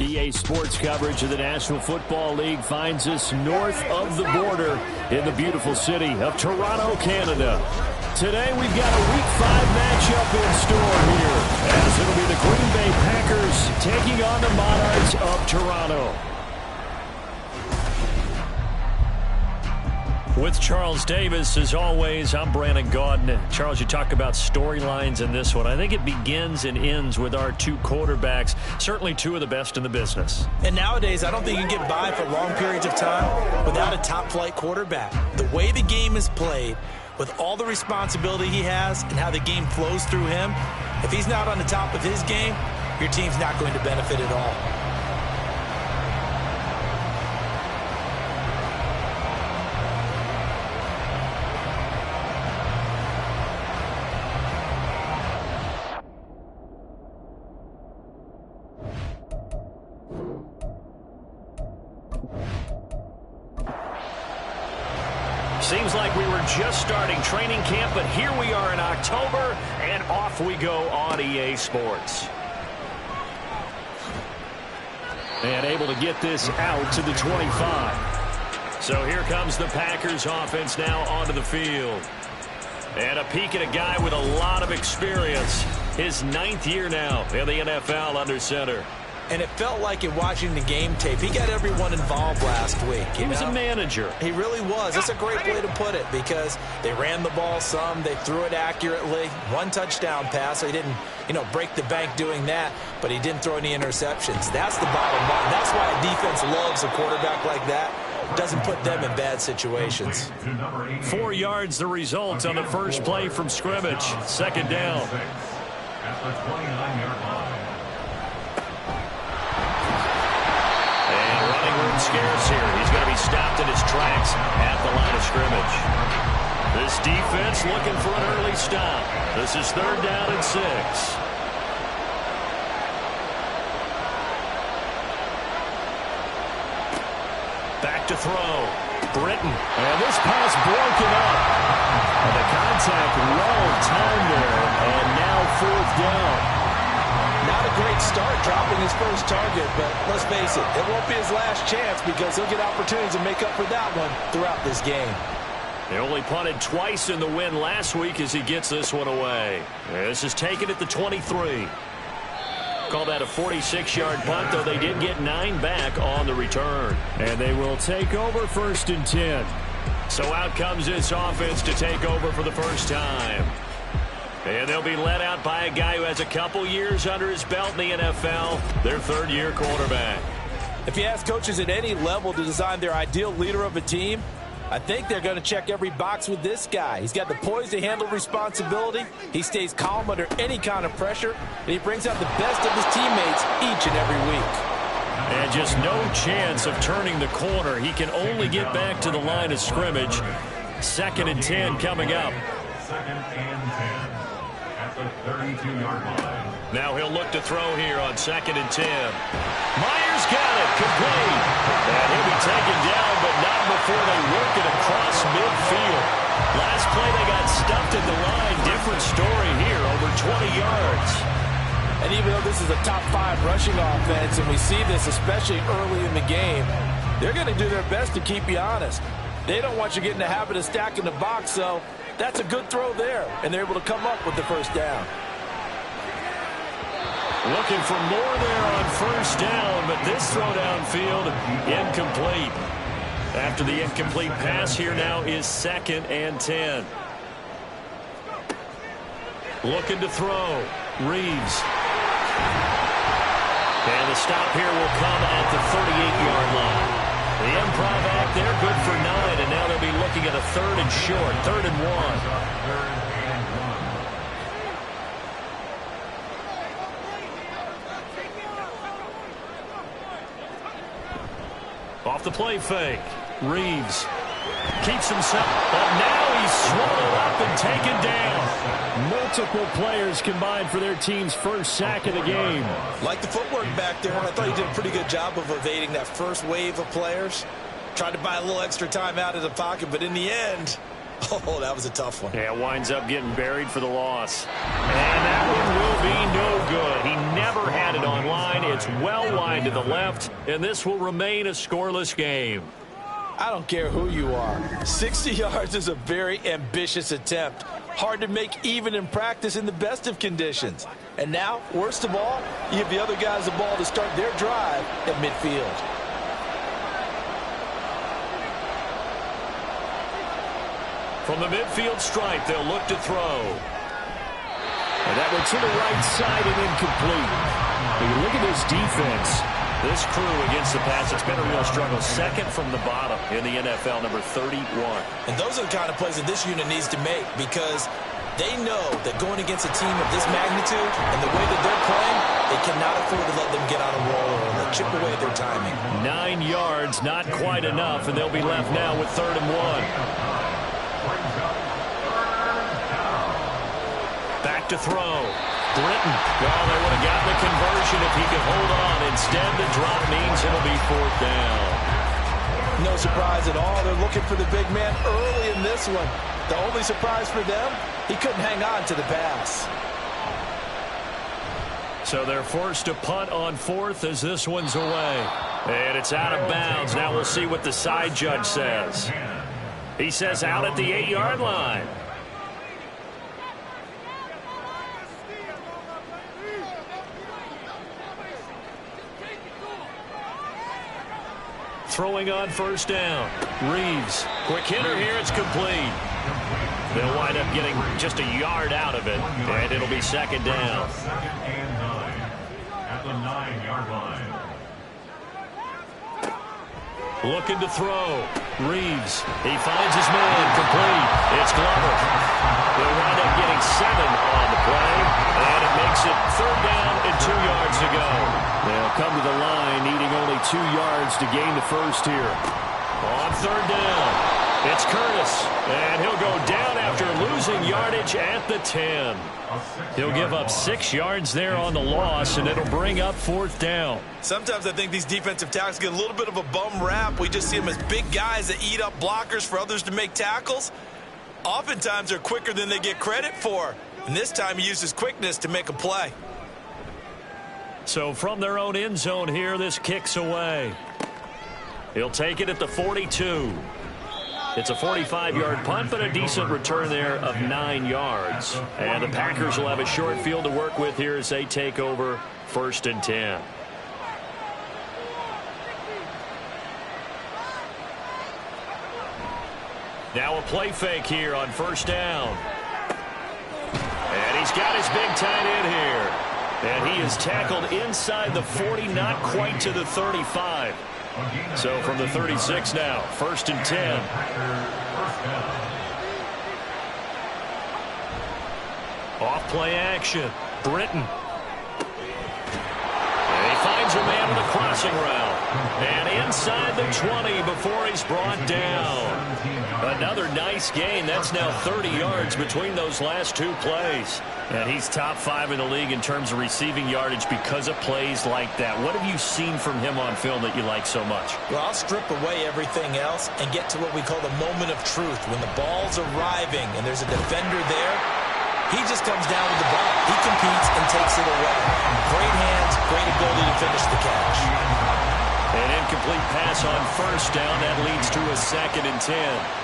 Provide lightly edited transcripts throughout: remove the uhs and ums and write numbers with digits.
EA Sports coverage of the National Football League finds us north of the border in the beautiful city of Toronto, Canada. Today we've got a Week 5 matchup in store here, as it'll be the Green Bay Packers taking on the Monarchs of Toronto. With Charles Davis, as always, I'm Brandon Gaudin. Charles, you talk about storylines in this one. I think it begins and ends with our two quarterbacks, certainly two of the best in the business. And nowadays, I don't think you can get by for long periods of time without a top-flight quarterback. The way the game is played, with all the responsibility he has and how the game flows through him, if he's not on the top of his game, your team's not going to benefit at all. Seems like we were just starting training camp, but here we are in October, and off we go on EA Sports. And able to get this out to the 25. So here comes the Packers offense now onto the field. And a peek at a guy with a lot of experience. His 9th year now in the NFL under center. And it felt like in watching the game tape, he got everyone involved last week. He was a manager. He really was. That's a great way to put it, because they ran the ball some, they threw it accurately. One touchdown pass, so he didn't, break the bank doing that, but he didn't throw any interceptions. That's the bottom line. That's why a defense loves a quarterback like that. Doesn't put them in bad situations. 4 yards the result on the first play from scrimmage. Second down. At the 29-yard line. Scarce here. He's going to be stopped in his tracks at the line of scrimmage. This defense looking for an early stop. This is 3rd down and 6. Back to throw. Britton. And this pass broken up. And the contact well timed there. And now 4th down. Not a great start dropping his first target, but let's face it, it won't be his last chance, because he'll get opportunities to make up for that one throughout this game. They only punted twice in the win last week as he gets this one away. This is taken at the 23. Call that a 46-yard punt, though they did get 9 back on the return. And they will take over 1st and 10. So out comes this offense to take over for the first time. And they'll be led out by a guy who has a couple years under his belt in the NFL, their 3rd-year quarterback. If you ask coaches at any level to design their ideal leader of a team, I think they're going to check every box with this guy. He's got the poise to handle responsibility. He stays calm under any kind of pressure, and he brings out the best of his teammates each and every week. And just no chance of turning the corner. He can only get back to the line of scrimmage. 2nd and 10 coming up. 2nd and 10. At the 32-yard line. Now he'll look to throw here on 2nd and 10. Myers got it, complete. And he'll be taken down, but not before they work it across midfield. Last play they got stuffed at the line. Different story here, over 20 yards. And even though this is a top 5 rushing offense, and we see this especially early in the game, they're going to do their best to keep you honest. They don't want you getting the habit of stacking the box, so that's a good throw there, and they're able to come up with the first down. Looking for more there on 1st down, but this throw downfield incomplete. After the incomplete pass, here now is 2nd and 10. Looking to throw. Reeves. And the stop here will come at the 38-yard line. The improv act there, good for 9, and now they'll be looking at a 3rd and short, 3rd and 1. Off the play fake. Reeves keeps himself, but now he's swallowed up and taken down. Multiple players combined for their team's first sack of the game. Like the footwork back there, I thought he did a pretty good job of evading that first wave of players. Tried to buy a little extra time out of the pocket, but in the end, oh, that was a tough one. Yeah, winds up getting buried for the loss. And And that one will be no good. He never had it on line. It's well wide to the left, and this will remain a scoreless game. I don't care who you are. 60 yards is a very ambitious attempt. Hard to make even in practice in the best of conditions. And now, worst of all, you give the other guys the ball to start their drive at midfield. From the midfield stripe, they'll look to throw. And that one to the right side and incomplete. When you look at this defense, this crew against the pass, it's been a real struggle. Second from the bottom in the NFL, number 31. And those are the kind of plays that this unit needs to make, because they know that going against a team of this magnitude and the way that they're playing, they cannot afford to let them get on a roll or chip away at their timing. 9 yards, not quite enough, and they'll be left now with 3rd and 1. Back to throw. Britton. Well, they would have gotten the conversion if he could hold on. Instead, the drop means it'll be 4th down. No surprise at all. They're looking for the big man early in this one. The only surprise for them, he couldn't hang on to the pass. So they're forced to punt on 4th as this one's away. And it's out of bounds. Now we'll see what the side judge says. He says out at the 8-yard line. Throwing on 1st down. Reeves. Quick hitter here. It's complete. They'll wind up getting just a yard out of it, and it'll be 2nd down. 2nd and 9 at the 9-yard line. Looking to throw. Reeves. He finds his man. Complete. It's Glover. They'll wind up getting 7 on the play, and it makes it 3rd down and 2 yards to go. They'll come to the line needing only 2 yards to gain the first here. On 3rd down. It's Curtis, and he'll go down after losing yardage at the 10. He'll give up 6 yards there on the loss, and it'll bring up 4th down. Sometimes I think these defensive tackles get a little bit of a bum rap. We just see them as big guys that eat up blockers for others to make tackles. Oftentimes they're quicker than they get credit for, and this time he uses quickness to make a play. So from their own end zone here, this kicks away. He'll take it at the 42. It's a 45-yard punt, but a decent return there of 9 yards. And the Packers will have a short field to work with here as they take over 1st and 10. Now a play fake here on 1st down. And he's got his big tight end here. And he is tackled inside the 40, not quite to the 35. So from the 36 now, 1st and 10. Off play action. Britton. And he finds a man with a crossing route. And inside the 20 before he's brought down. Another nice gain. That's now 30 yards between those last 2 plays. And he's top 5 in the league in terms of receiving yardage because of plays like that. What have you seen from him on film that you like so much? Well, I'll strip away everything else and get to what we call the moment of truth. When the ball's arriving and there's a defender there, he just comes down with the ball. He competes and takes it away. Great hands, great ability to finish the catch. An incomplete pass on 1st down. That leads to a 2nd and 10.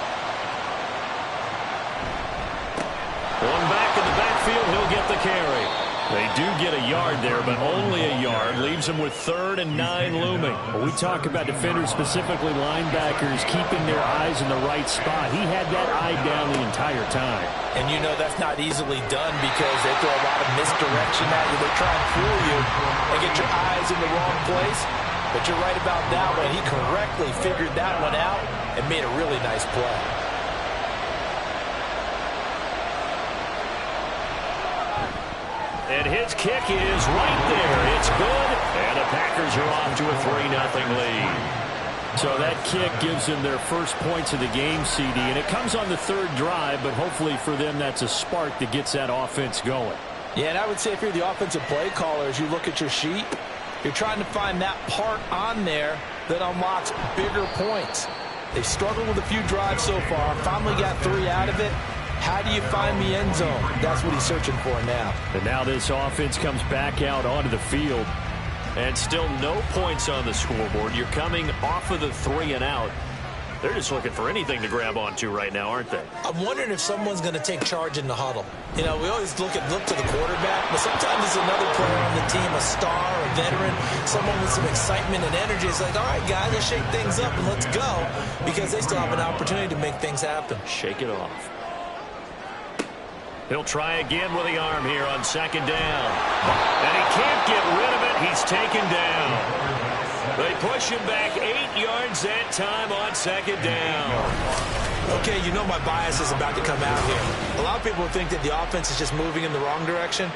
One back in the backfield, he'll get the carry. They do get a yard there, but only a yard. Leaves them with 3rd and 9 looming. Well, we talk about defenders, specifically linebackers, keeping their eyes in the right spot. He had that eye down the entire time. And you know that's not easily done because they throw a lot of misdirection at you. They try and fool you and get your eyes in the wrong place. But you're right about that one. He correctly figured that one out and made a really nice play. And his kick is right there. It's good. And the Packers are off to a 3-0 lead. So that kick gives them their first points of the game, CD. And it comes on the 3rd drive, but hopefully for them that's a spark that gets that offense going. Yeah, and I would say if you're the offensive play caller, as you look at your sheet, you're trying to find that part on there that unlocks bigger points. They've struggled with a few drives so far. Finally got 3 out of it. How do you find the end zone? That's what he's searching for now. And now this offense comes back out onto the field. And still no points on the scoreboard. You're coming off of the 3 and out. They're just looking for anything to grab onto right now, aren't they? I'm wondering if someone's going to take charge in the huddle. You know, we always look to the quarterback, but sometimes it's another player on the team, a star, a veteran, someone with some excitement and energy. It's like, all right, guys, let's shake things up and let's go, because they still have an opportunity to make things happen. Shake it off. He'll try again with the arm here on second down. And he can't get rid of it. He's taken down. They push him back 8 yards that time on second down. Okay, you know my bias is about to come out here. A lot of people think that the offense is just moving in the wrong direction.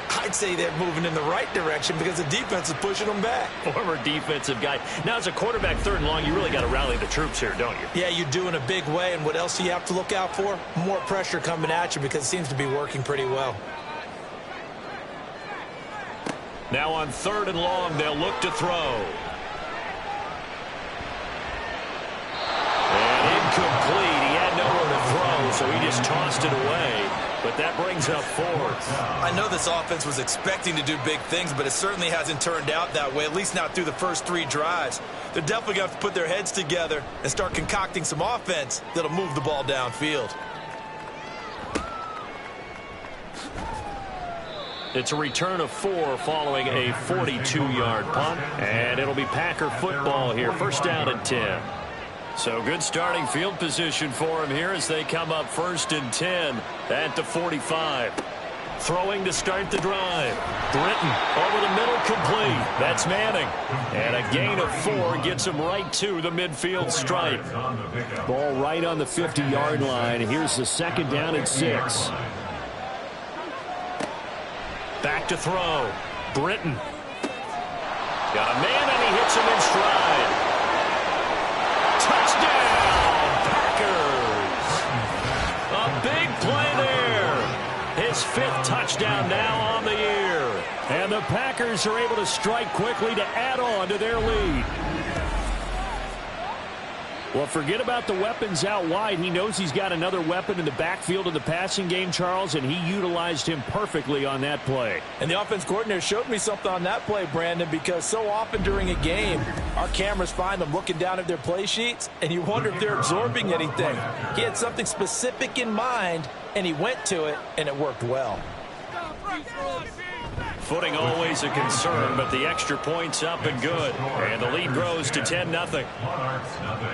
I'd say they're moving in the right direction because the defense is pushing them back. Former defensive guy. Now, as a quarterback, 3rd and long, you really got to rally the troops here, don't you? Yeah, you do in a big way. And what else do you have to look out for? More pressure coming at you because it seems to be working pretty well. Now on 3rd and long, they'll look to throw. And incomplete. He had nowhere to throw, so he just tossed it away. But that brings up 4th. I know this offense was expecting to do big things, but it certainly hasn't turned out that way, at least not through the first 3 drives. They're definitely going to have to put their heads together and start concocting some offense that'll move the ball downfield. It's a return of 4 following a 42-yard punt. And it'll be Packer football here. 1st down and 10. So good starting field position for him here as they come up 1st and 10 at the 45. Throwing to start the drive. Britton over the middle, complete. That's Manning. And a gain of 4 gets him right to the midfield stripe. Ball right on the 50-yard line. Here's the 2nd down and 6. Back to throw. Britton. Got a man and he hits him in stride. Touchdown, Packers. A big play there. His 5th touchdown now on the year. And the Packers are able to strike quickly to add on to their lead. Well, forget about the weapons out wide. He knows he's got another weapon in the backfield of the passing game, Charles, and he utilized him perfectly on that play. And the offense coordinator showed me something on that play, Brandon, because so often during a game, our cameras find them looking down at their play sheets, and you wonder if they're absorbing anything. He had something specific in mind, and he went to it, and it worked well. Footing always a concern, but the extra point's up and good. And the lead grows to 10-0.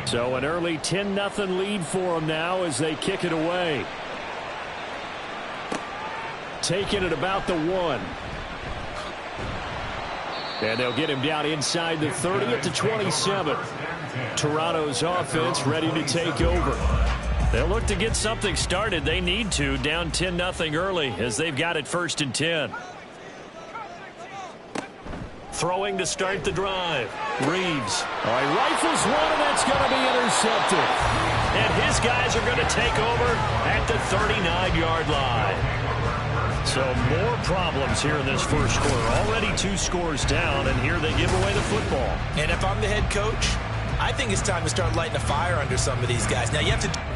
So an early 10-0 lead for them now as they kick it away. Taking it about the 1. And they'll get him down inside the 30 at the 27. Toronto's offense ready to take over. They'll look to get something started. They need to, down 10-0 early as they've got it 1st and 10. Throwing to start the drive. Reeves. All right, rifles one, and that's going to be intercepted. And his guys are going to take over at the 39-yard line. So more problems here in this first quarter. Already 2 scores down, and here they give away the football. And if I'm the head coach, I think it's time to start lighting a fire under some of these guys. Now, you have to...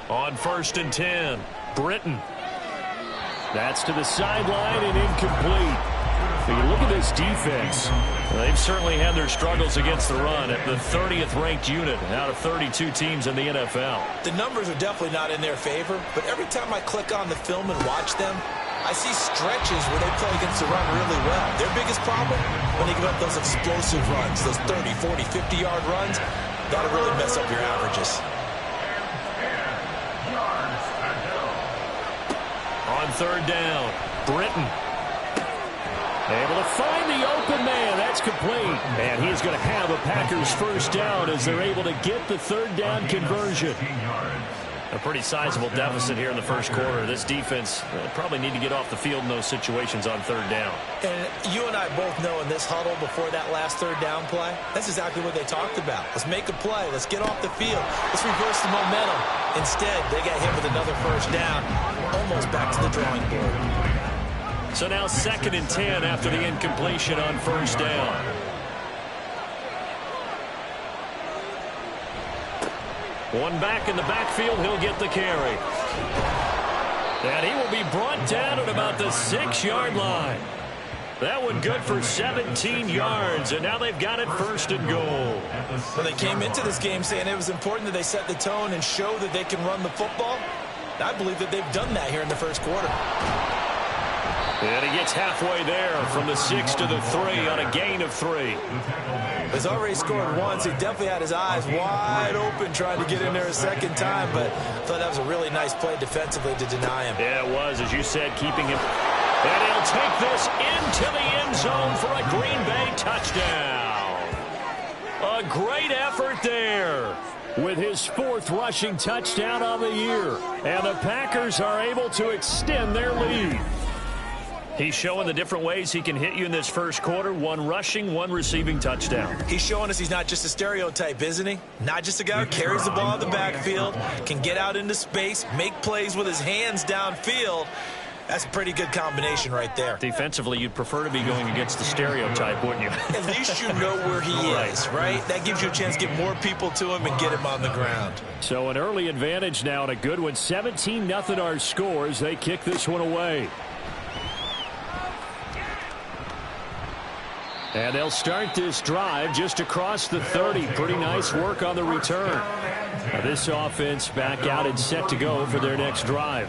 On 1st and 10, Britton. That's to the sideline and incomplete. But you look at this defense. They've certainly had their struggles against the run at the 30th ranked unit out of 32 teams in the NFL. The numbers are definitely not in their favor, but every time I click on the film and watch them, I see stretches where they play against the run really well. Their biggest problem, when they give up those explosive runs, those 30, 40, 50-yard runs, that'll really mess up your averages. On 3rd down, Britton. Able to find the open man. That's complete. And he's going to have a Packers first down as they're able to get the 3rd down conversion. A pretty sizable deficit here in the first quarter. This defense probably need to get off the field in those situations on 3rd down. And you and I both know in this huddle before that last 3rd down play, that's exactly what they talked about. Let's make a play. Let's get off the field. Let's reverse the momentum. Instead, they got hit with another first down, almost back to the drawing board. So now 2nd and 10 after the incompletion on 1st down. One back in the backfield, he'll get the carry. And he will be brought down at about the 6-yard line. That one good for 17 yards, and now they've got it 1st and goal. When they came into this game saying it was important that they set the tone and show that they can run the football, I believe that they've done that here in the first quarter. And he gets halfway there from the 6 to the 3 on a gain of 3. He's already scored once. He definitely had his eyes wide open trying to get in there a second time, but I thought that was a really nice play defensively to deny him. Yeah, it was, as you said, keeping him. And he'll take this into the end zone for a Green Bay touchdown. A great effort there with his 4th rushing touchdown on the year. And the Packers are able to extend their lead. He's showing the different ways he can hit you in this first quarter. 1 rushing, 1 receiving touchdown. He's showing us he's not just a stereotype, isn't he? Not just a guy who carries the ball in the backfield, can get out into space, make plays with his hands downfield. That's a pretty good combination right there. Defensively, you'd prefer to be going against the stereotype, wouldn't you? At least you know where he is, right? That gives you a chance to get more people to him and get him on the ground. So an early advantage now and a good one. 17-0 our score as they kick this one away. And they'll start this drive just across the 30. Pretty nice work on the return. Now this offense back out and set to go for their next drive.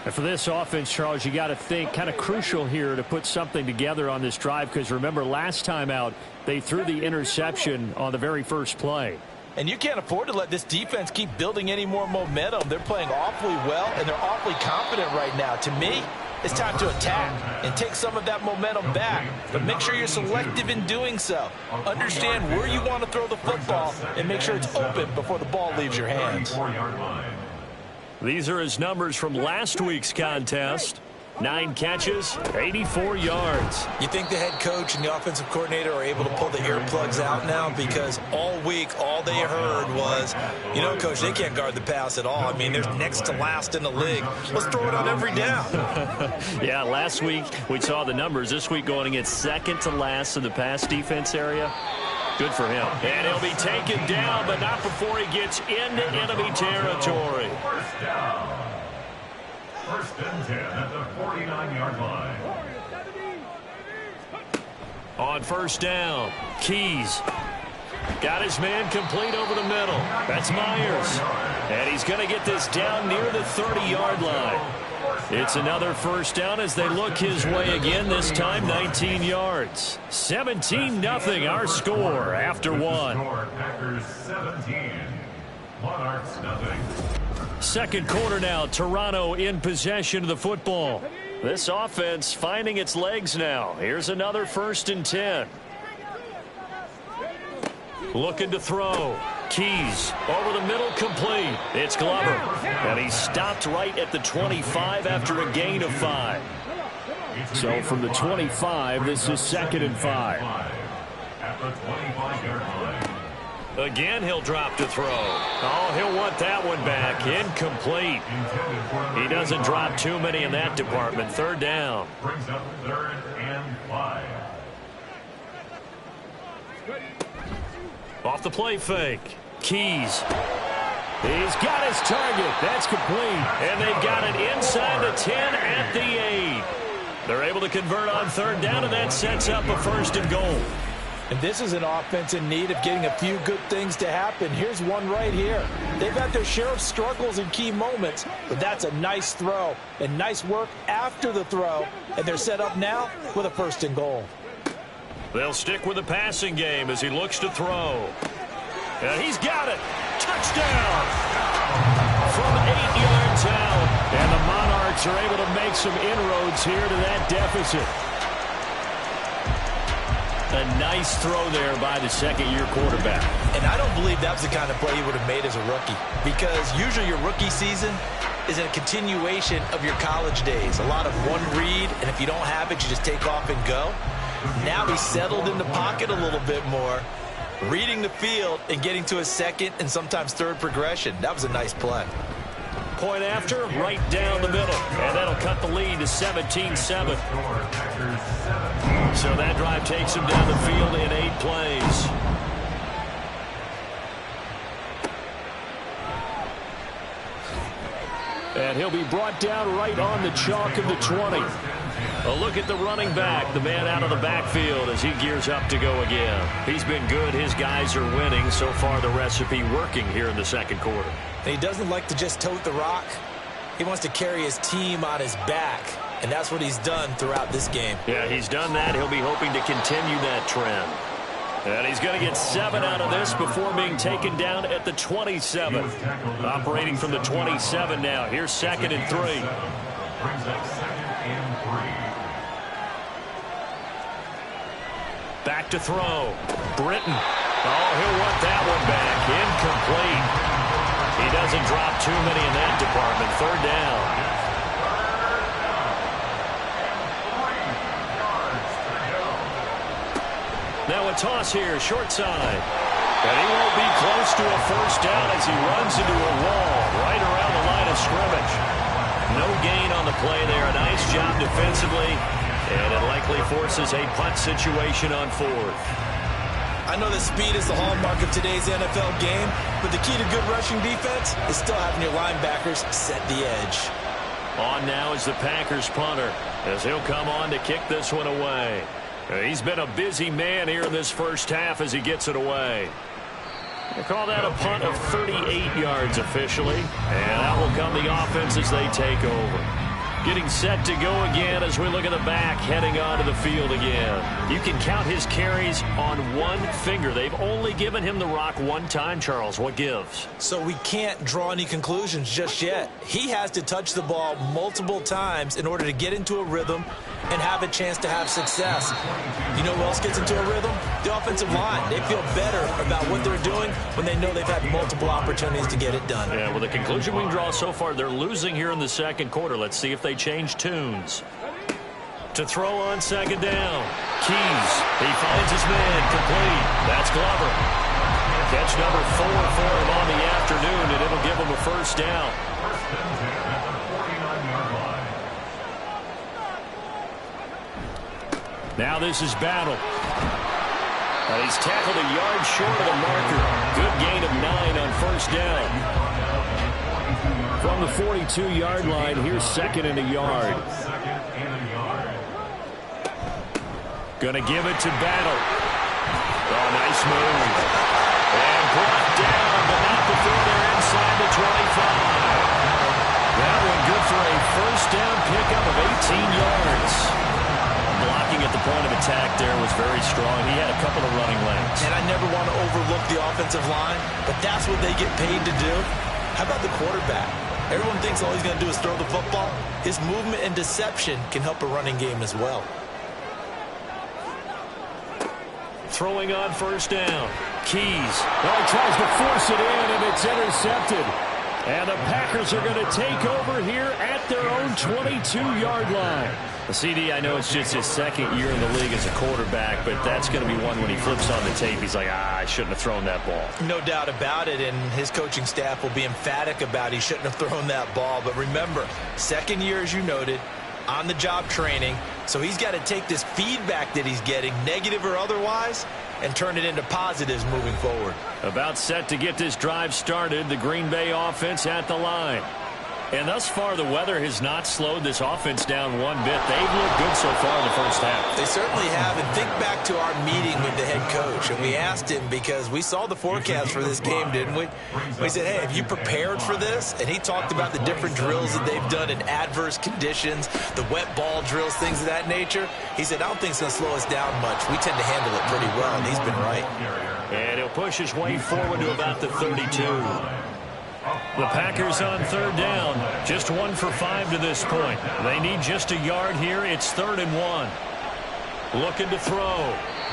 And for this offense, Charles, you got to think kind of crucial here to put something together on this drive, because remember last time out they threw the interception on the very first play. And you can't afford to let this defense keep building any more momentum. They're playing awfully well, and they're awfully confident right now. To me, it's time to attack and take some of that momentum back. But make sure you're selective in doing so. Understand where you want to throw the football and make sure it's open before the ball leaves your hands. These are his numbers from last week's contest. 9 catches, 84 yards. You think the head coach and the offensive coordinator are able to pull the earplugs out now? Because all week, all they heard was, you know, Coach, they can't guard the pass at all. I mean, they're next to last in the league. Let's throw it on every down. Yeah, last week we saw the numbers. This week going against second to last in the pass defense area. Good for him. And he'll be taken down, but not before he gets into enemy territory. First down. 1st and 10 at the 49-yard line. On 1st down, Keys. Got his man complete over the middle. That's Myers. And he's going to get this down near the 30-yard line. It's another 1st down as they look his way again, this time 19 yards. 17-0 our score after 1. Packers 17. Monarchs nothing. Second quarter now, Toronto in possession of the football. This offense finding its legs now. Here's another 1st and 10. Looking to throw. Keys over the middle, complete. It's Glover. And he stopped right at the 25 after a gain of 5. So from the 25, this is 2nd and 5. At the 25-yard line. Again, he'll drop to throw. Oh, he'll want that one back. Incomplete. He doesn't drop too many in that department. 3rd down. Brings up 3rd and 5. Off the play fake. Keys. He's got his target. That's complete. And they've got it inside the 10 at the 8. They're able to convert on third down, and that sets up a 1st and goal. And this is an offense in need of getting a few good things to happen. Here's one right here. They've had their share of struggles in key moments, but that's a nice throw and nice work after the throw. And they're set up now with a 1st and goal. They'll stick with the passing game as he looks to throw. And he's got it. Touchdown. From 8 yards out. And the Monarchs are able to make some inroads here to that deficit. A nice throw there by the second-year quarterback. And I don't believe that was the kind of play he would have made as a rookie, because usually your rookie season is a continuation of your college days. A lot of one read, and if you don't have it, you just take off and go. Now he's settled in the pocket a little bit more, reading the field and getting to a second and sometimes third progression. That was a nice play. Point after, right down the middle. And that'll cut the lead to 17-7. So that drive takes him down the field in 8 plays. And he'll be brought down right on the chalk of the 20. A look at the running back, the man out of the backfield as he gears up to go again. He's been good. His guys are winning. So far, the recipe working here in the second quarter. And he doesn't like to just tote the rock. He wants to carry his team on his back, and that's what he's done throughout this game. Yeah, he's done that. He'll be hoping to continue that trend. And he's going to get 7 out of this before being taken down at the 27. Operating from the 27 now. Here's 2nd and 3. Brings up 2nd and 3. Back to throw. Britton. Oh, he'll want that one back. Incomplete. He doesn't drop too many in that department. 3rd down. Now a toss here, short side. And he won't be close to a 1st down as he runs into a wall right around the line of scrimmage. No gain on the play there. A nice job defensively. And it likely forces a punt situation on 4th. I know that speed is the hallmark of today's NFL game, but the key to good rushing defense is still having your linebackers set the edge. On now is the Packers punter as he'll come on to kick this one away. He's been a busy man here in this first half as he gets it away. They call that a punt of 38 yards officially, and out will come the offense as they take over. Getting set to go again as we look at the back heading onto the field again. You can count his carries on one finger. They've only given him the rock one time, Charles. What gives? So we can't draw any conclusions just yet. He has to touch the ball multiple times in order to get into a rhythm and have a chance to have success. You know who else gets into a rhythm? The offensive line. They feel better about what they're doing when they know they've had multiple opportunities to get it done. Yeah, well, the conclusion we can draw so far, they're losing here in the second quarter. Let's see if they change tunes. To throw on 2nd down. Keys. He finds his man. Complete. That's Glover. Catch number 4 for him on the afternoon, and it'll give him a 1st down. Now this is Battle. And he's tackled a yard short of the marker. Good gain of 9 on 1st down. From the 42-yard line, here's 2nd and a yard. Gonna give it to Battle. Oh, nice move. And brought down, but not before they're inside the 25. That one good for a 1st down pickup of 18 yards. Blocking at the point of attack there was very strong. He had a couple of running lanes. And I never want to overlook the offensive line, but that's what they get paid to do. How about the quarterback? Everyone thinks all he's going to do is throw the football. His movement and deception can help a running game as well. Throwing on 1st down. Keys. Well, he tries to force it in, and it's intercepted. And the Packers are going to take over here at their own 22-yard line. CD, I know it's just his 2nd year in the league as a quarterback, but that's going to be one when he flips on the tape. He's like, I shouldn't have thrown that ball. No doubt about it, and his coaching staff will be emphatic about he shouldn't have thrown that ball. But remember, 2nd year, as you noted, on-the-job training, so he's got to take this feedback that he's getting, negative or otherwise, and turn it into positives moving forward. About set to get this drive started, the Green Bay offense at the line. And thus far, the weather has not slowed this offense down one bit. They've looked good so far in the first half. They certainly have. And think back to our meeting with the head coach. And we asked him, because we saw the forecast for this game, didn't we? We said, hey, have you prepared for this? And he talked about the different drills that they've done in adverse conditions, the wet ball drills, things of that nature. He said, I don't think it's going to slow us down much. We tend to handle it pretty well, and he's been right. And he'll push his way forward to about the 32. The Packers on third down. Just 1 for 5 to this point. They need just a yard here. It's 3rd and 1. Looking to throw.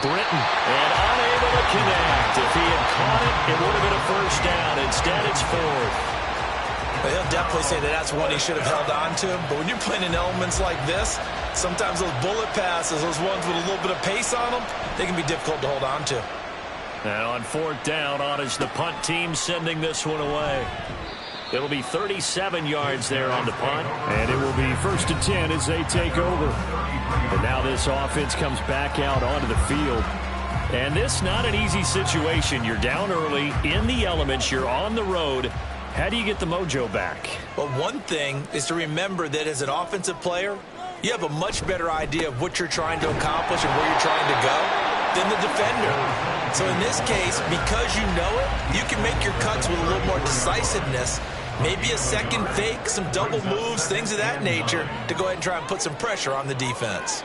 Britton. And unable to connect. If he had caught it, it would have been a first down. Instead, it's 4th. Well, he'll definitely say that that's one he should have held on to. But when you're playing in elements like this, sometimes those bullet passes, those ones with a little bit of pace on them, they can be difficult to hold on to. Now on 4th down, on is the punt team sending this one away. It'll be 37 yards there on the punt, and it will be 1st and 10 as they take over. And now this offense comes back out onto the field. And this not an easy situation. You're down early, in the elements, you're on the road. How do you get the mojo back? Well, one thing is to remember that as an offensive player, you have a much better idea of what you're trying to accomplish and where you're trying to go than the defender. So in this case, because you know it, you can make your cuts with a little more decisiveness, maybe a second fake, some double moves, things of that nature, to go ahead and try and put some pressure on the defense.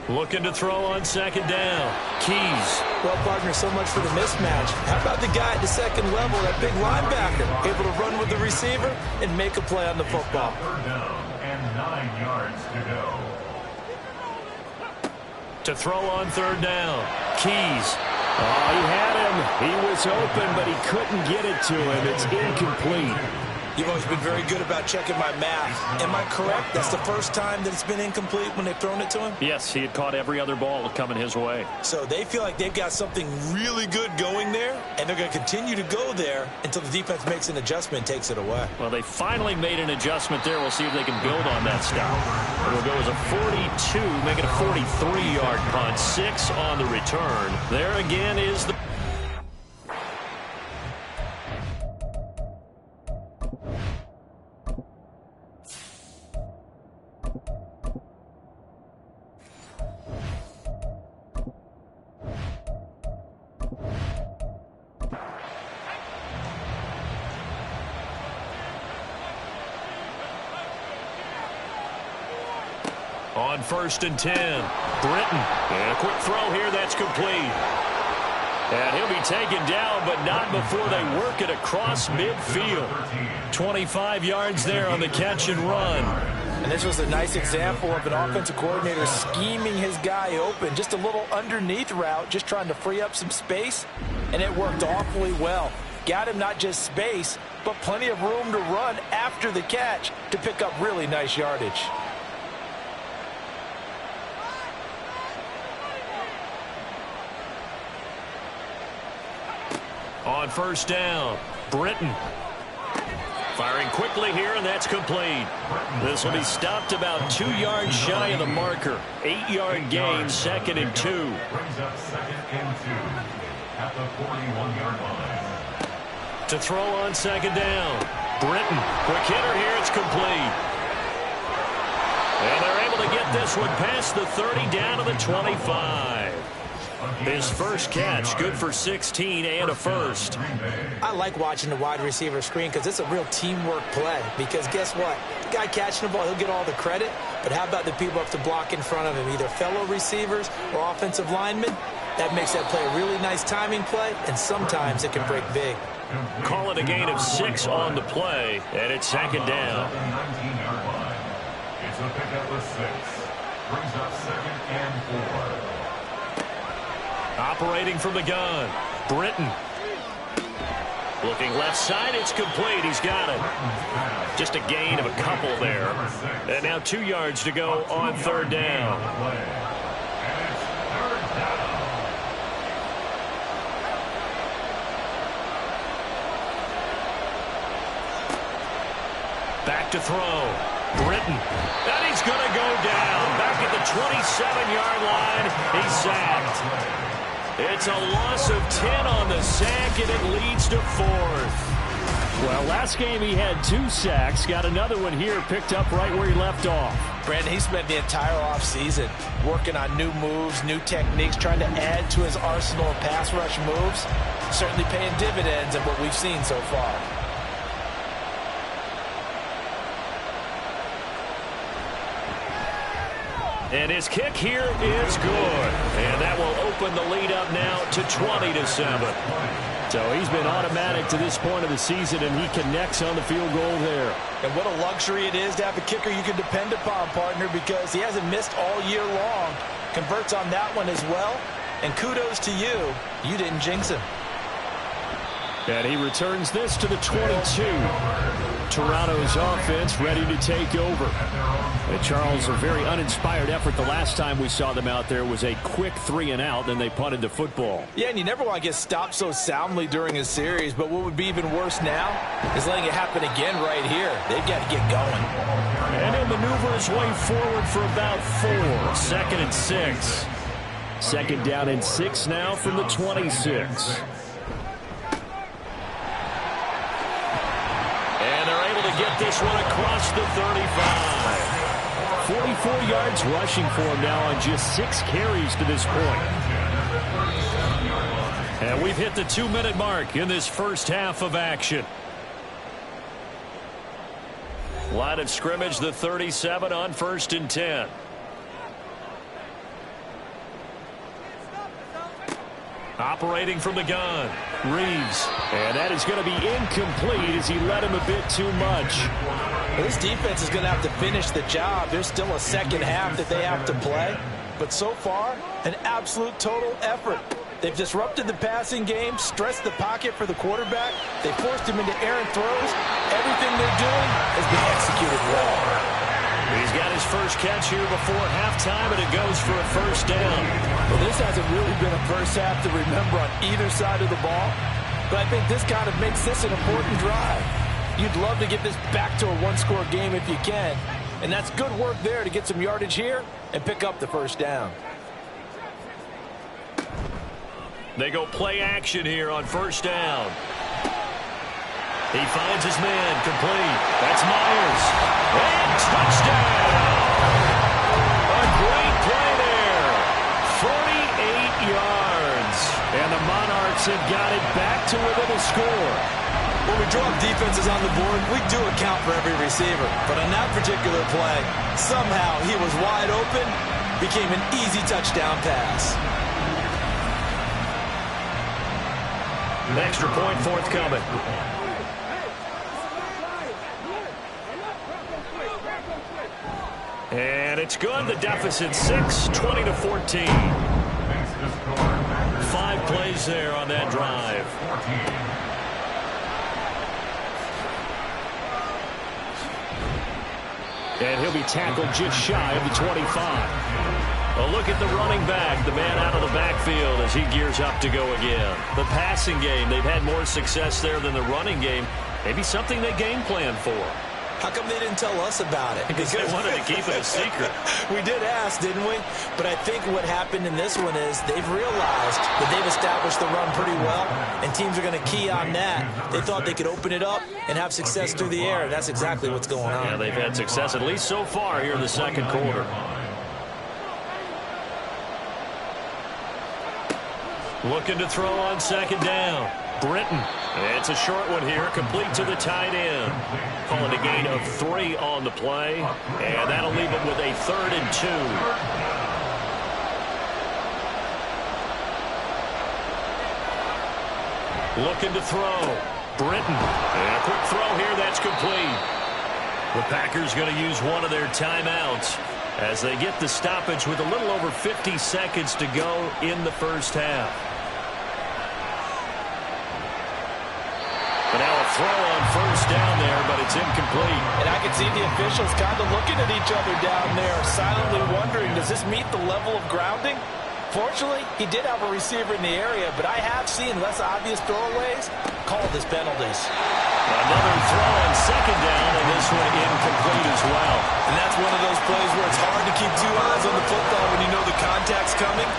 Looking to throw on 2nd down. Keys. Well, partner, so much for the mismatch. How about the guy at the second level, that big linebacker, able to run with the receiver and make a play on the football? 3rd down and 9 yards to go. To throw on 3rd down. Keys. Oh, he had him. He was open, but he couldn't get it to him. It's incomplete. You've always been very good about checking my math. Am I correct? That's the first time that it's been incomplete when they've thrown it to him? Yes, he had caught every other ball coming his way. So they feel like they've got something really good going there, and they're going to continue to go there until the defense makes an adjustment and takes it away. Well, they finally made an adjustment there. We'll see if they can build on that stop. It'll go as a 42, make it a 43-yard punt, 6 on the return. There again is the... On 1st and 10, Britton. And a quick throw here, that's complete. And he'll be taken down, but not before they work it across midfield. 25 yards there on the catch and run. And this was a nice example of an offensive coordinator scheming his guy open. Just a little underneath route, just trying to free up some space, and it worked awfully well. Got him not just space, but plenty of room to run after the catch to pick up really nice yardage. On 1st down, Britton. Firing quickly here, and that's complete. This will be stopped about 2 yards shy of the marker. 8-yard gain, 2nd and 2. Brings up 2nd and 2 at the 41-yard line. To throw on 2nd down, Britton. Quick hitter here, it's complete. And they're able to get this one past the 30 down to the 25. His first catch, good for 16 and a first. I like watching the wide receiver screen because it's a real teamwork play. Because guess what? The guy catching the ball, he'll get all the credit. But how about the people up to block in front of him, either fellow receivers or offensive linemen? That makes that play a really nice timing play, and sometimes it can break big. Call it a gain of 6 on the play, and it's 2nd down. It's a pickup of 6. Brings up 2nd and 4. Operating from the gun, Britton. Looking left side, it's complete. He's got it. Just a gain of a couple there. And now 2 yards to go on 3rd down. Back to throw. Britton. And he's going to go down. Back at the 27-yard line. He's sacked. It's a loss of 10 on the sack, and it leads to 4th. Well, last game he had 2 sacks. Got another one here, picked up right where he left off. Brandon, he spent the entire offseason working on new moves, new techniques, trying to add to his arsenal of pass rush moves. Certainly paying dividends in what we've seen so far. And his kick here is good. And that will open the lead up now to 20-7. So he's been automatic to this point of the season, and he connects on the field goal there. And what a luxury it is to have a kicker you can depend upon, partner, because he hasn't missed all year long. Converts on that one as well. And kudos to you. You didn't jinx him. And he returns this to the 22. Toronto's offense ready to take over. And Charles, a very uninspired effort the last time we saw them out there was a quick 3-and-out, then they punted the football. Yeah, and you never want to get stopped so soundly during a series, but what would be even worse now is letting it happen again right here. They've got to get going. And he'll maneuver his way forward for about 4. 2nd and 6. 2nd down and 6 now from the 26. Get this one across the 35. 44 yards rushing for him now on just 6 carries to this point. And we've hit the 2-minute mark in this first half of action. Line of scrimmage, the 37 on 1st and 10. Operating from the gun, Reeves. And that is going to be incomplete as he led him a bit too much. Well, this defense is going to have to finish the job. There's still a second half that they have to play. But so far, an absolute total effort. They've disrupted the passing game, stressed the pocket for the quarterback. They forced him into errant throws. Everything they're doing has been executed well. He's got his first catch here before halftime, and it goes for a 1st down. Well, this hasn't really been a first half to remember on either side of the ball, but I think this kind of makes this an important drive. You'd love to get this back to a 1-score game if you can, and that's good work there to get some yardage here and pick up the 1st down. They go play action here on 1st down. He finds his man, complete. That's Myers. And touchdown! A great play there. 48 yards. And the Monarchs have got it back to within a score. When we drop defenses on the board, we do account for every receiver. But on that particular play, somehow he was wide open, became an easy touchdown pass. An extra point forthcoming. And it's good. The deficit 6, 20-14. 5 plays there on that drive. And he'll be tackled just shy of the 25. A look at the running back, the man out of the backfield as he gears up to go again. The passing game, they've had more success there than the running game. Maybe something they game plan for. How come they didn't tell us about it? Because they wanted to keep it a secret. We did ask, didn't we? But I think what happened in this one is they've realized that they've established the run pretty well, and teams are going to key on that. They thought they could open it up and have success through the air, and that's exactly what's going on. Yeah, they've had success, at least so far, here in the 2nd quarter. Looking to throw on 2nd down. Britton. It's a short one here, complete to the tight end. Calling a gain of 3 on the play, and that'll leave him with a 3rd and 2. Looking to throw. Britton. And a quick throw here, that's complete. The Packers going to use one of their timeouts as they get the stoppage with a little over 50 seconds to go in the first half. But now a throw on 1st down there, but it's incomplete. And I can see the officials kind of looking at each other down there, silently wondering, does this meet the level of grounding? Fortunately, he did have a receiver in the area, but I have seen less obvious throwaways called as penalties. Another throw on 2nd down, and this one incomplete as well. And that's one of those plays where it's hard to keep 2 eyes on the football when you know the contact's coming.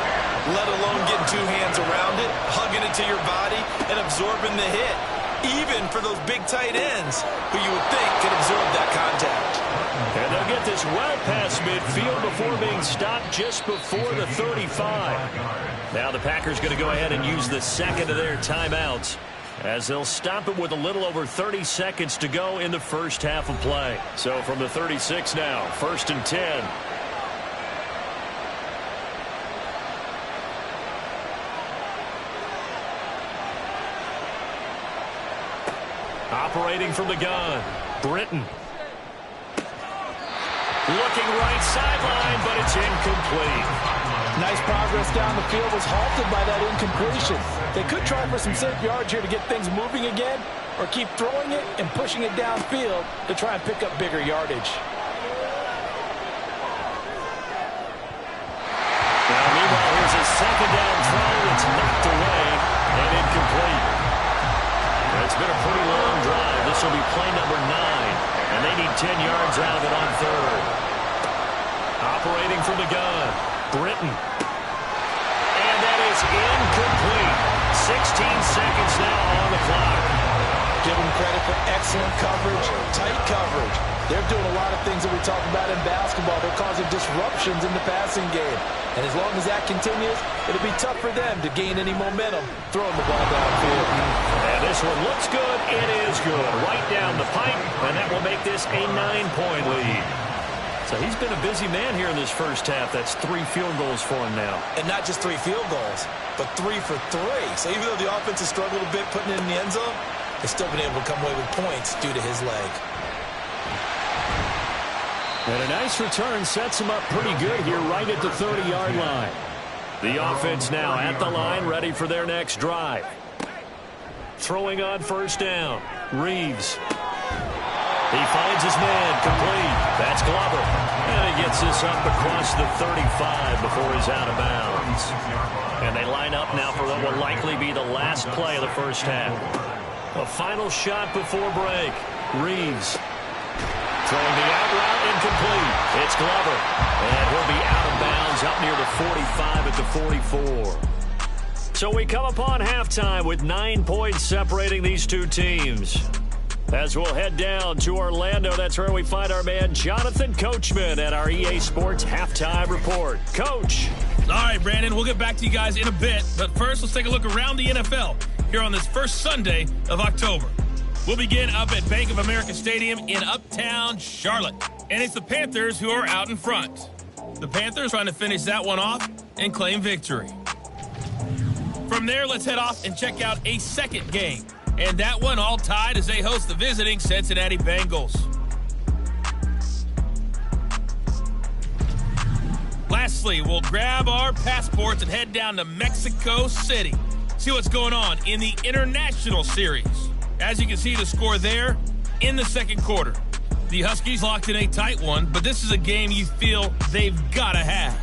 let alone getting two hands around it, hugging it to your body, and absorbing the hit. Even for those big tight ends who you would think could absorb that contact. And they'll get this well past midfield before being stopped just before the 35. Now the Packers going to go ahead and use the second of their timeouts as they'll stop it with a little over 30 seconds to go in the first half of play. So from the 36 now, 1st and 10. Operating from the gun, Britton. Looking right sideline, but it's incomplete. Nice progress down the field was halted by that incompletion. They could try for some safe yards here to get things moving again, or keep throwing it and pushing it downfield to try and pick up bigger yardage. Now, meanwhile, here's a second down throw. It's knocked away and incomplete. It's been a pretty long drive. This will be play number 9, and they need 10 yards out of it on 3rd. Operating from the gun, Britton. And that is incomplete. 16 seconds now on the clock. Give them credit for excellent coverage, tight coverage. They're doing a lot of things that we talk about in basketball. They're causing disruptions in the passing game. And as long as that continues, it'll be tough for them to gain any momentum throwing the ball downfield. And this one looks good. It is good. Right down the pipe, and that will make this a 9-point lead. So he's been a busy man here in this first half. That's 3 field goals for him now. And not just 3 field goals, but 3 for 3. So even though the offense has struggled a bit putting it in the end zone, they've still been able to come away with points due to his leg. And a nice return sets him up pretty good here right at the 30-yard line. The offense now at the line, ready for their next drive. Throwing on first down, Reeves. He finds his man, complete. That's Glover. And he gets this up across the 35 before he's out of bounds. And they line up now for what will likely be the last play of the first half. A final shot before break. Reeves. Throwing the out route, incomplete. It's Glover. And he'll be out of bounds up near the 45 at the 44. So we come upon halftime with 9 points separating these two teams. As we'll head down to Orlando, that's where we find our man Jonathan Coachman at our EA Sports Halftime Report. Coach. All right, Brandon, we'll get back to you guys in a bit. But first, let's take a look around the NFL here on this first Sunday of October. We'll begin up at Bank of America Stadium in Uptown Charlotte. And it's the Panthers who are out in front. The Panthers trying to finish that one off and claim victory. From there, let's head off and check out a second game. And that one all tied as they host the visiting Cincinnati Bengals. Lastly, we'll grab our passports and head down to Mexico City. See what's going on in the International Series. As you can see, the score there in the second quarter. The Huskies locked in a tight one, but this is a game you feel they've got to have.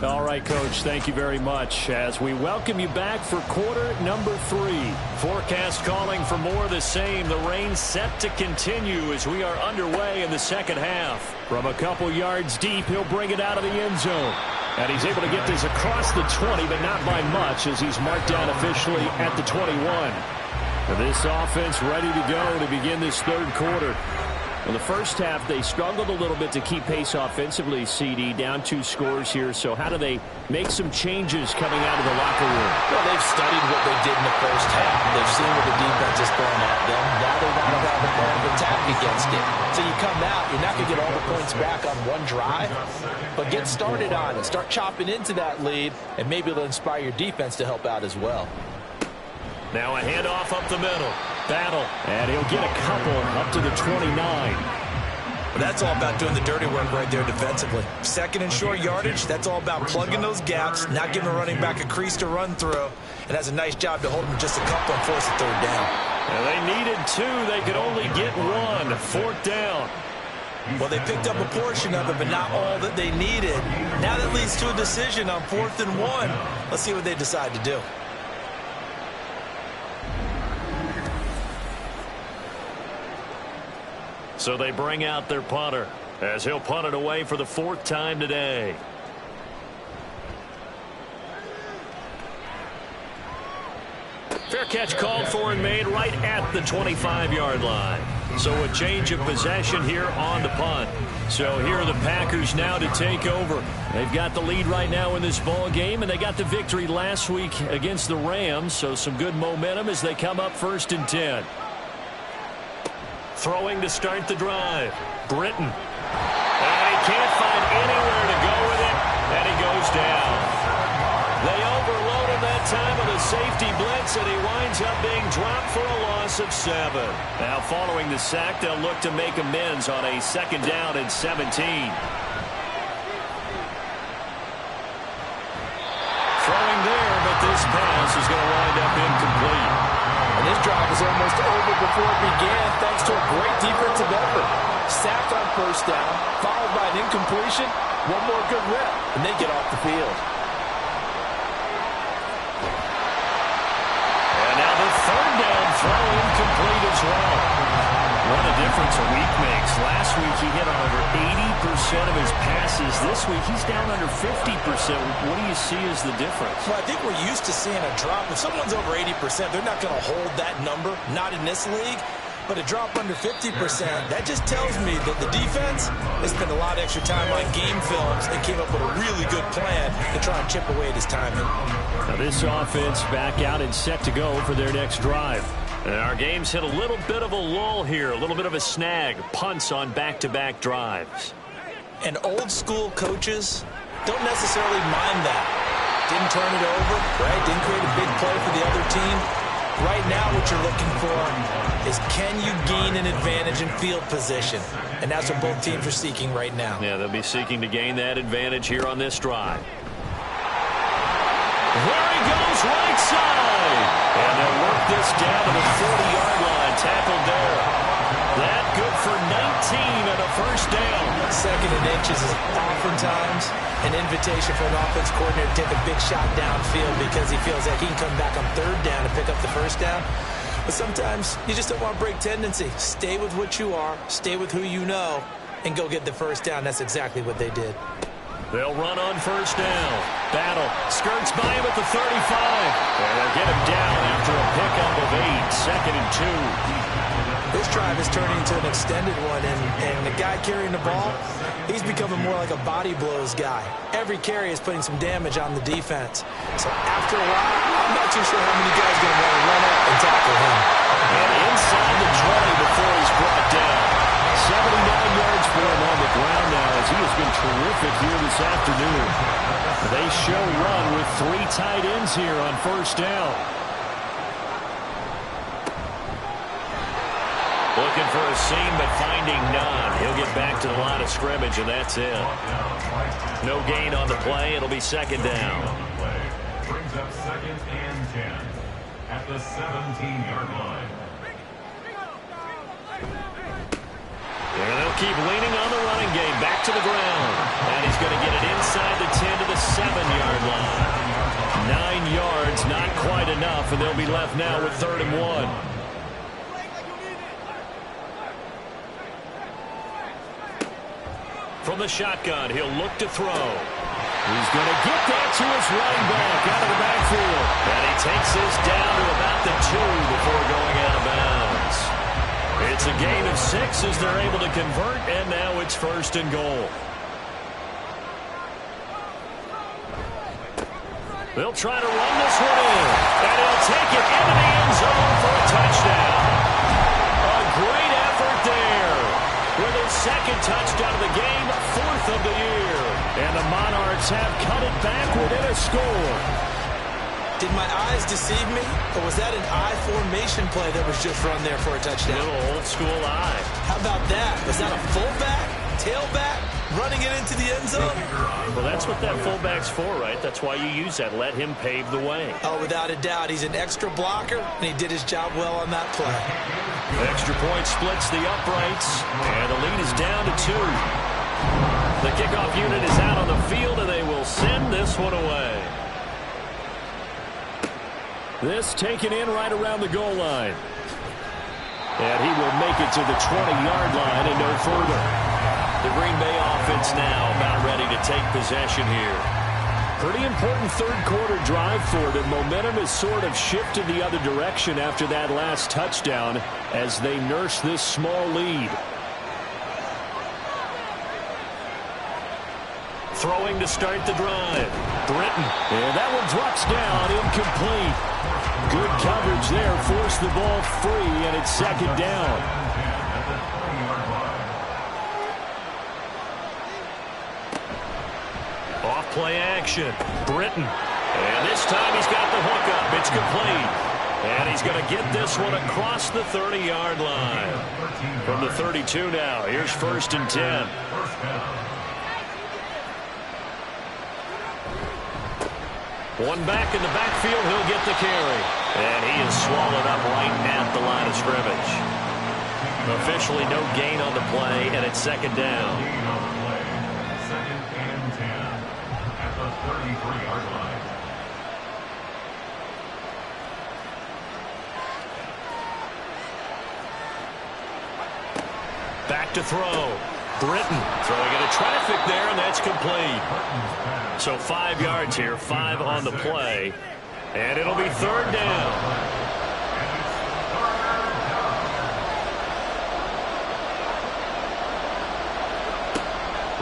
All right, Coach, thank you very much as we welcome you back for quarter number 3. Forecast calling for more of the same. The rain set to continue as we are underway in the second half. From a couple yards deep, he'll bring it out of the end zone. And he's able to get this across the 20, but not by much as he's marked down officially at the 21. This offense ready to go to begin this third quarter. In the first half, they struggled a little bit to keep pace offensively, CD, down 2 scores here. So how do they make some changes coming out of the locker room? Well, they've studied what they did in the first half. They've seen what the defense is throwing at them. Now they want to have a plan of attack against it. So you come out, you're not going to get all the points back on one drive, but get started on it. Start chopping into that lead, and maybe it'll inspire your defense to help out as well. Now a handoff up the middle. Battle. And he'll get a couple up to the 29. But that's all about doing the dirty work right there defensively. Second and short yardage, that's all about plugging those gaps, not giving a running back a crease to run through, and has a nice job to hold him just a couple and force a third down. And they needed 2. They could only get 1. Fourth down. Well, they picked up a portion of it, but not all that they needed. Now that leads to a decision on 4th and 1. Let's see what they decide to do. So they bring out their punter as he'll punt it away for the 4th time today. Fair catch called for and made right at the 25-yard line. So a change of possession here on the punt. So here are the Packers now to take over. They've got the lead right now in this ball game, and they got the victory last week against the Rams. So some good momentum as they come up 1st and 10. Throwing to start the drive. Britton. And he can't find anywhere to go with it, and he goes down. They overload him that time with a safety blitz, and he winds up being dropped for a loss of 7. Now following the sack, they'll look to make amends on a 2nd down and 17. Throwing there, but this pass is going to wind up incomplete. And this drive was almost over before it began thanks to a great defensive effort. Sack on 1st down, followed by an incompletion. One more good rep, and they get off the field. And now the 3rd down throw incomplete as well. What a difference a week makes. Last week he hit on over 80% of his passes. This week he's down under 50%. What do you see as the difference? Well, I think we're used to seeing a drop. If someone's over 80%, they're not going to hold that number, not in this league. But a drop under 50%, that just tells me that the defense has spent a lot of extra time on game films and came up with a really good plan to try and chip away at his timing. Now this offense back out and set to go for their next drive. And our game's hit a little bit of a lull here, a little bit of a snag. Punts on back-to-back drives. And old school coaches don't necessarily mind that. Didn't turn it over, right? Didn't create a big play for the other team. Right now what you're looking for is can you gain an advantage in field position? And that's what both teams are seeking right now. Yeah, they'll be seeking to gain that advantage here on this drive. There he goes, right side. And they'll work this down to the 40-yard line. Tackled there. That good for 19 and a 1st down. 2nd and inches is oftentimes an invitation for an offense coordinator to take a big shot downfield because he feels like he can come back on 3rd down and pick up the 1st down. But sometimes you just don't want to break tendency. Stay with what you are, stay with who you know, and go get the 1st down. That's exactly what they did. They'll run on 1st down. Battle skirts by him at the 35. And they'll get him down after a pickup of 8. 2nd and 2. This drive is turning into an extended one, and the guy carrying the ball, he's becoming more like a body blows guy. Every carry is putting some damage on the defense. So after a while, I'm not too sure how many guys are going to want to run up and tackle him. And inside the 20 before he's brought down. 79 yards for him on the ground now as he has been terrific here this afternoon. They show run with 3 tight ends here on 1st down. Looking for a seam, but finding none. He'll get back to the line of scrimmage, and that's it. No gain on the play. It'll be 2nd down. Brings up 2nd and 10 at the 17-yard line. And they'll keep leaning on the running game. Back to the ground. And he's going to get it inside the 10 to the 7-yard line. 9 yards, not quite enough, and they'll be left now with 3rd and 1. From the shotgun, he'll look to throw. He's going to get that to his running back out of the backfield. And he takes this down to about the 2 before going out of bounds. It's a gain of 6 as they're able to convert, and now it's 1st and goal. They'll try to run this one in, and he'll take it into the end zone for a touchdown. A great effort there. With their 2nd touchdown of the game, 4th of the year. And the Monarchs have cut it back within a score. Did my eyes deceive me, or was that an I formation play that was just run there for a touchdown? A little old school eye. How about that? Was that a fullback, tailback, running it into the end zone? Well, that's what that fullback's for, right? That's why you use that. Let him pave the way. Oh, without a doubt. He's an extra blocker, and he did his job well on that play. Extra point splits the uprights, and the lead is down to 2. The kickoff unit is out on the field, and they will send this one away. This taken in right around the goal line. And he will make it to the 20-yard line and no further. The Green Bay offense now about ready to take possession here. Pretty important third-quarter drive for them. Momentum has sort of shifted the other direction after that last touchdown as they nurse this small lead. Throwing to start the drive. Britton. And that one drops down, incomplete. Good coverage there, forced the ball free, and it's second down. Off-play action. Britton. And this time he's got the hook up. It's complete. And he's going to get this one across the 30-yard line. From the 32 now, here's 1st and 10. One back in the backfield, he'll get the carry. And he is swallowed up right at the line of scrimmage. Officially no gain on the play, and it's second down. 2nd and 10 at the 33-yard line. Back to throw. Britton throwing into traffic there, and that's complete. So 5 yards here, 5 on the play. And it'll be 3rd down.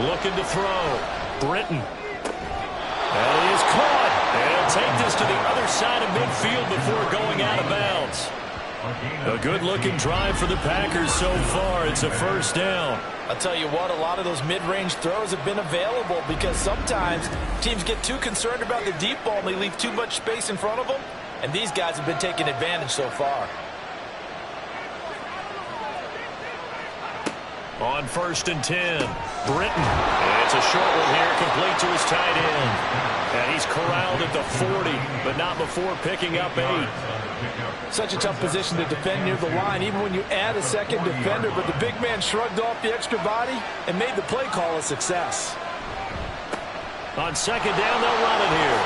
Looking to throw. Britton. And he is caught. And he'll take this to the other side of midfield before going out of bounds. A good-looking drive for the Packers so far. It's a 1st down. I'll tell you what, a lot of those mid-range throws have been available because sometimes teams get too concerned about the deep ball and they leave too much space in front of them, and these guys have been taking advantage so far. On 1st and 10, Britton. And it's a short one here, complete to his tight end. And he's corralled at the 40, but not before picking up 8. Such a tough position to defend near the line, even when you add a second defender, but the big man shrugged off the extra body and made the play call a success. On 2nd down, they'll run it here.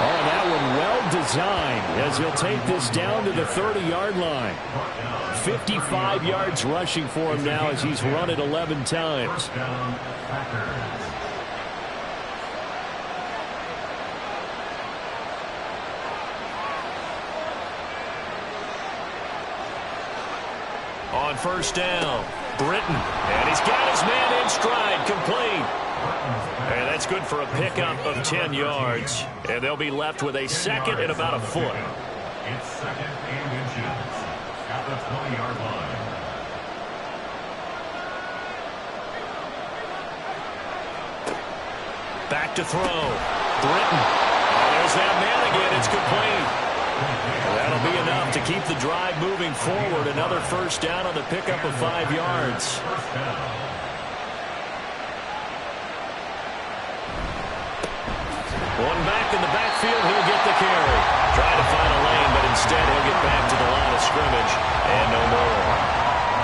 Oh, that one well designed as he'll take this down to the 30-yard line. 55 yards rushing for him now as he's run it 11 times. On 1st down, Britton. And he's got his man in stride, complete. And that's good for a pickup of 10 yards. And they'll be left with a 2nd and about a foot. It's 2nd and inches at the 20-yard line. Back to throw. Britton. Oh, there's that man again. It's complete. That'll be enough to keep the drive moving forward. Another 1st down on the pickup of 5 yards. One back in the backfield, he'll get the carry. Trying to find a lane, but instead he'll get back to the line of scrimmage. And no more.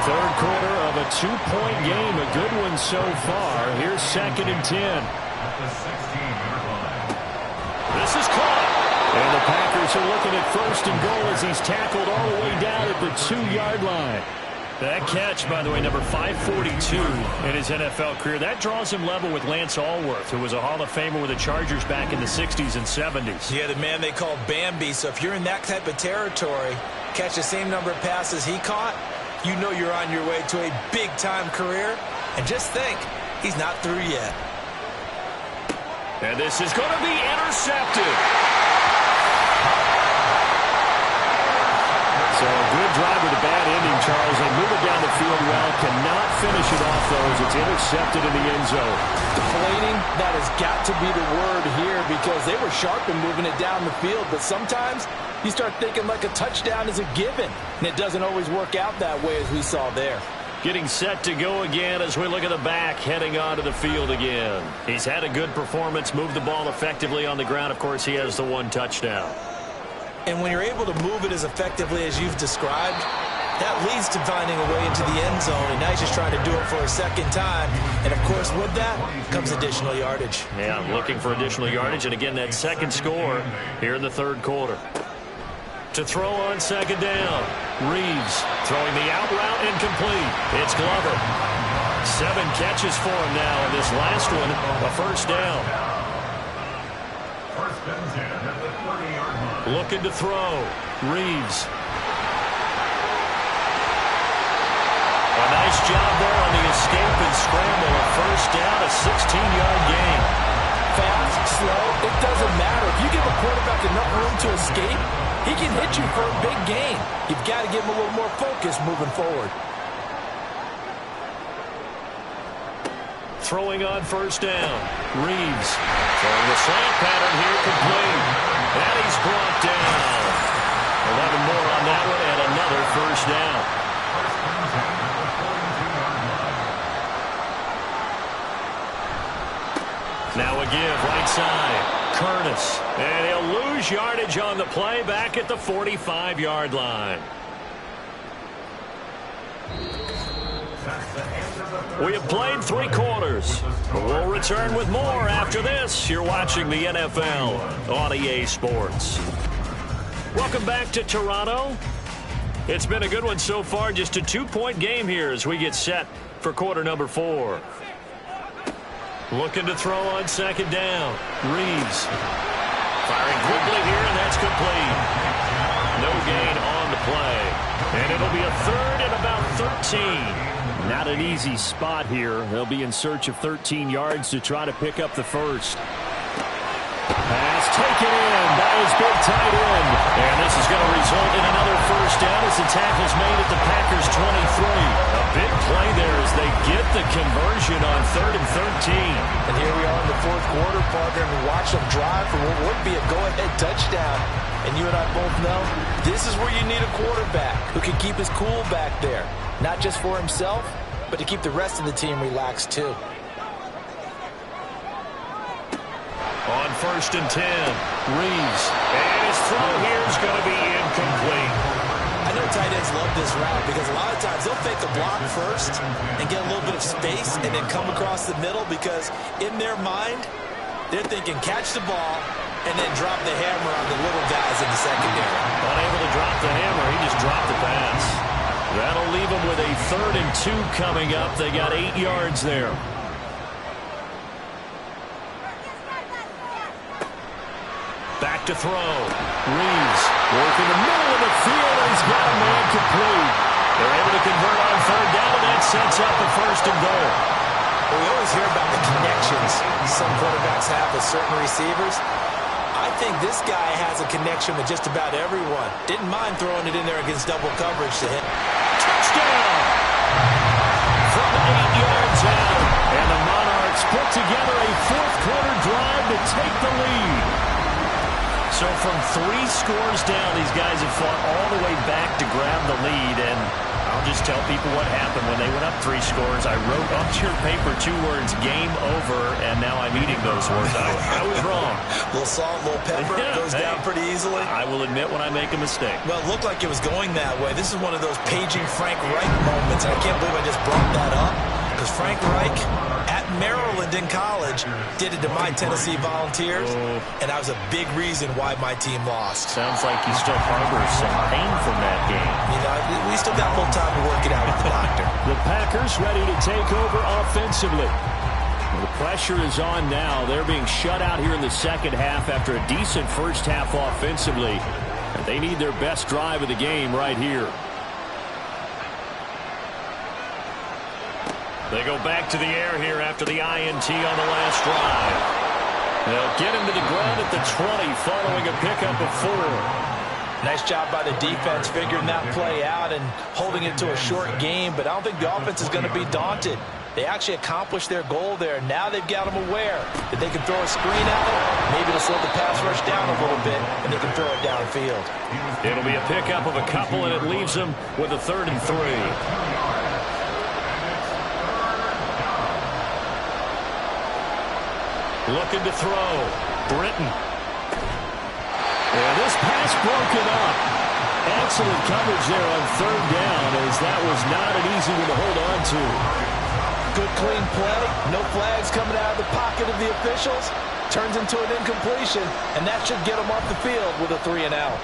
3rd quarter of a 2-point game. A good one so far. Here's 2nd and 10. At the 16-yard line. This is caught. And the Packers are looking at 1st and goal as he's tackled all the way down at the 2-yard line. That catch, by the way, number 542 in his NFL career, that draws him level with Lance Allworth, who was a Hall of Famer with the Chargers back in the 60s and 70s. Yeah, the man they called Bambi. So if you're in that type of territory, catch the same number of passes he caught, you know you're on your way to a big-time career. And just think, he's not through yet. And this is going to be intercepted. So a good drive with a bad ending, Charles. They move it down the field well. Cannot finish it off, though, as it's intercepted in the end zone. Deflating, that has got to be the word here because they were sharp in moving it down the field. But sometimes you start thinking like a touchdown is a given. And it doesn't always work out that way as we saw there. Getting set to go again as we look at the back, heading onto the field again. He's had a good performance, moved the ball effectively on the ground. Of course, he has the 1 touchdown. And when you're able to move it as effectively as you've described, that leads to finding a way into the end zone, and now he's just trying to do it for a second time. And, of course, with that comes additional yardage. Yeah, looking for additional yardage, and again, that second score here in the third quarter. To throw on second down, Reeves throwing the out route incomplete. It's Glover. 7 catches for him now, and this last one, a first down. First and 10 at the 20-yard line. Looking to throw, Reeves. A nice job there on the escape and scramble. A first down, a 16-yard gain. Fast, slow, it doesn't matter. If you give a quarterback enough room to escape, he can hit you for a big gain. You've got to give him a little more focus moving forward. Throwing on first down, Reeves. Throwing the slant pattern here, complete. And he's brought down. 11 more on that one, and another first down. Now a give, right side. Curtis. And he'll lose yardage on the play back at the 45-yard line. We have played 3 quarters. We'll return with more after this. You're watching the NFL on EA Sports. Welcome back to Toronto. It's been a good one so far. Just a 2-point game here as we get set for quarter number 4. Looking to throw on second down. Reeves. Firing quickly here, and that's complete. No gain on the play. And it'll be a third and about 13. Not an easy spot here. They'll be in search of 13 yards to try to pick up the first. Pass taken in by his big tight end. And this is going to result in another first down as the tackle's made at the Packers' 23. A big play there as they get the conversion on 3rd and 13. And here we are in the fourth quarter, partner, and we watch them drive for what would be a go-ahead touchdown. And you and I both know this is where you need a quarterback who can keep his cool back there. Not just for himself, but to keep the rest of the team relaxed too. On 1st and 10, Reeves. And his throw here is going to be incomplete. I know tight ends love this route because a lot of times they'll fake a block first and get a little bit of space and then come across the middle because in their mind, they're thinking catch the ball and then drop the hammer on the little guys in the secondary. Unable to drop the hammer, he just dropped the pass. That'll leave them with a 3rd and 2 coming up. They got 8 yards there. Back to throw. Reeves working the middle of the field, and he's got a man complete. They're able to convert on 3rd down, and that sets up a 1st and goal. Well, we always hear about the connections some quarterbacks have with certain receivers. I think this guy has a connection with just about everyone. Didn't mind throwing it in there against double coverage to him. Touchdown! From 8 yards out. And the Monarchs put together a 4th quarter drive to take the lead. So from 3 scores down, these guys have fought all the way back to grab the lead. And I'll just tell people what happened when they went up 3 scores. I wrote on your paper 2 words, game over, and now I'm eating those words. I was wrong. A little salt, a little pepper, goes down pretty easily. I will admit when I make a mistake. Well, it looked like it was going that way. This is one of those paging Frank Reich moments, and I can't believe I just brought that up. Because Frank Reich, at Maryland in college, did it to my Tennessee Volunteers, and that was a big reason why my team lost. Sounds like he still harbors some pain from that game. You know, we still got a little time to work it out with the doctor. The Packers ready to take over offensively. The pressure is on now. They're being shut out here in the second half after a decent first half offensively. And they need their best drive of the game right here. They go back to the air here after the INT on the last drive. They'll get him to the ground at the 20 following a pickup of 4. Nice job by the defense figuring that play out and holding it to a short game, but I don't think the offense is going to be daunted. They actually accomplished their goal there. Now they've got them aware that they can throw a screen at them. Maybe it'll slow the pass rush down a little bit, and they can throw it downfield. It'll be a pickup of a couple, and it leaves them with a 3rd and 3. Looking to throw. Britton. And this pass broken up. Excellent coverage there on third down, as that was not an easy one to hold on to. Good clean play. No flags coming out of the pocket of the officials. Turns into an incompletion, and that should get them off the field with a 3-and-out.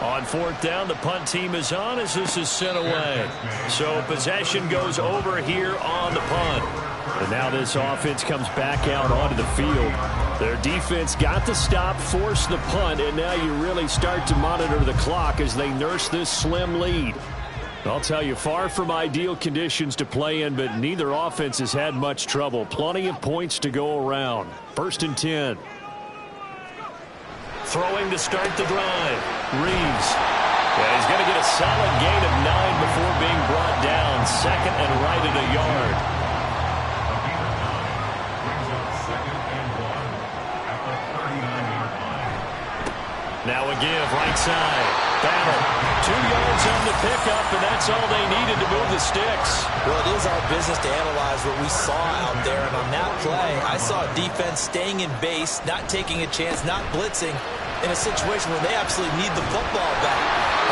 On fourth down, the punt team is on as this is sent away. So possession goes over here on the punt. And now this offense comes back out onto the field. Their defense got the stop, forced the punt, and now you really start to monitor the clock as they nurse this slim lead. I'll tell you, far from ideal conditions to play in, but neither offense has had much trouble. Plenty of points to go around. 1st and 10. Throwing to start the drive. Reeves. Yeah, he's going to get a solid gain of 9 before being brought down. 2nd and right at a yard. Now a give, right side. Battle. 2 yards on the pickup, and that's all they needed to move the sticks. Well, it is our business to analyze what we saw out there, and on that play, I saw defense staying in base, not taking a chance, not blitzing, in a situation where they absolutely need the football back.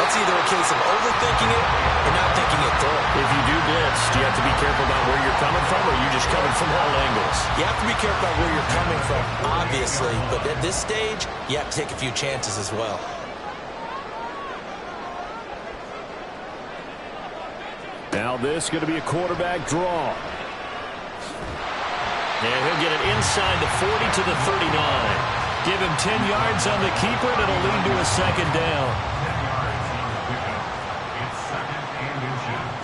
That's either a case of overthinking it or not thinking it through. If you do blitz, do you have to be careful about where you're coming from, or are you just coming from all angles? You have to be careful about where you're coming from, obviously, but at this stage, you have to take a few chances as well. Now this is going to be a quarterback draw. And he'll get it inside the 40 to the 39. Give him 10 yards on the keeper, and it'll lead to a 2nd down. 10 yards on the pickup. It's 2nd and inches.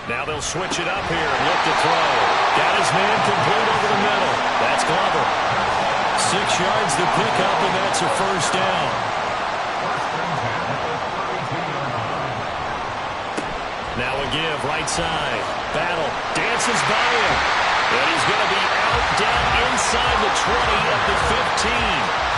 Now they'll switch it up here and look to throw. Got his man complete over the middle. That's Glover. 6 yards to pick up, and that's a 1st down. Now a give, right side. Battle, dances by him. And he's going to be out, down inside the 20 at the 15.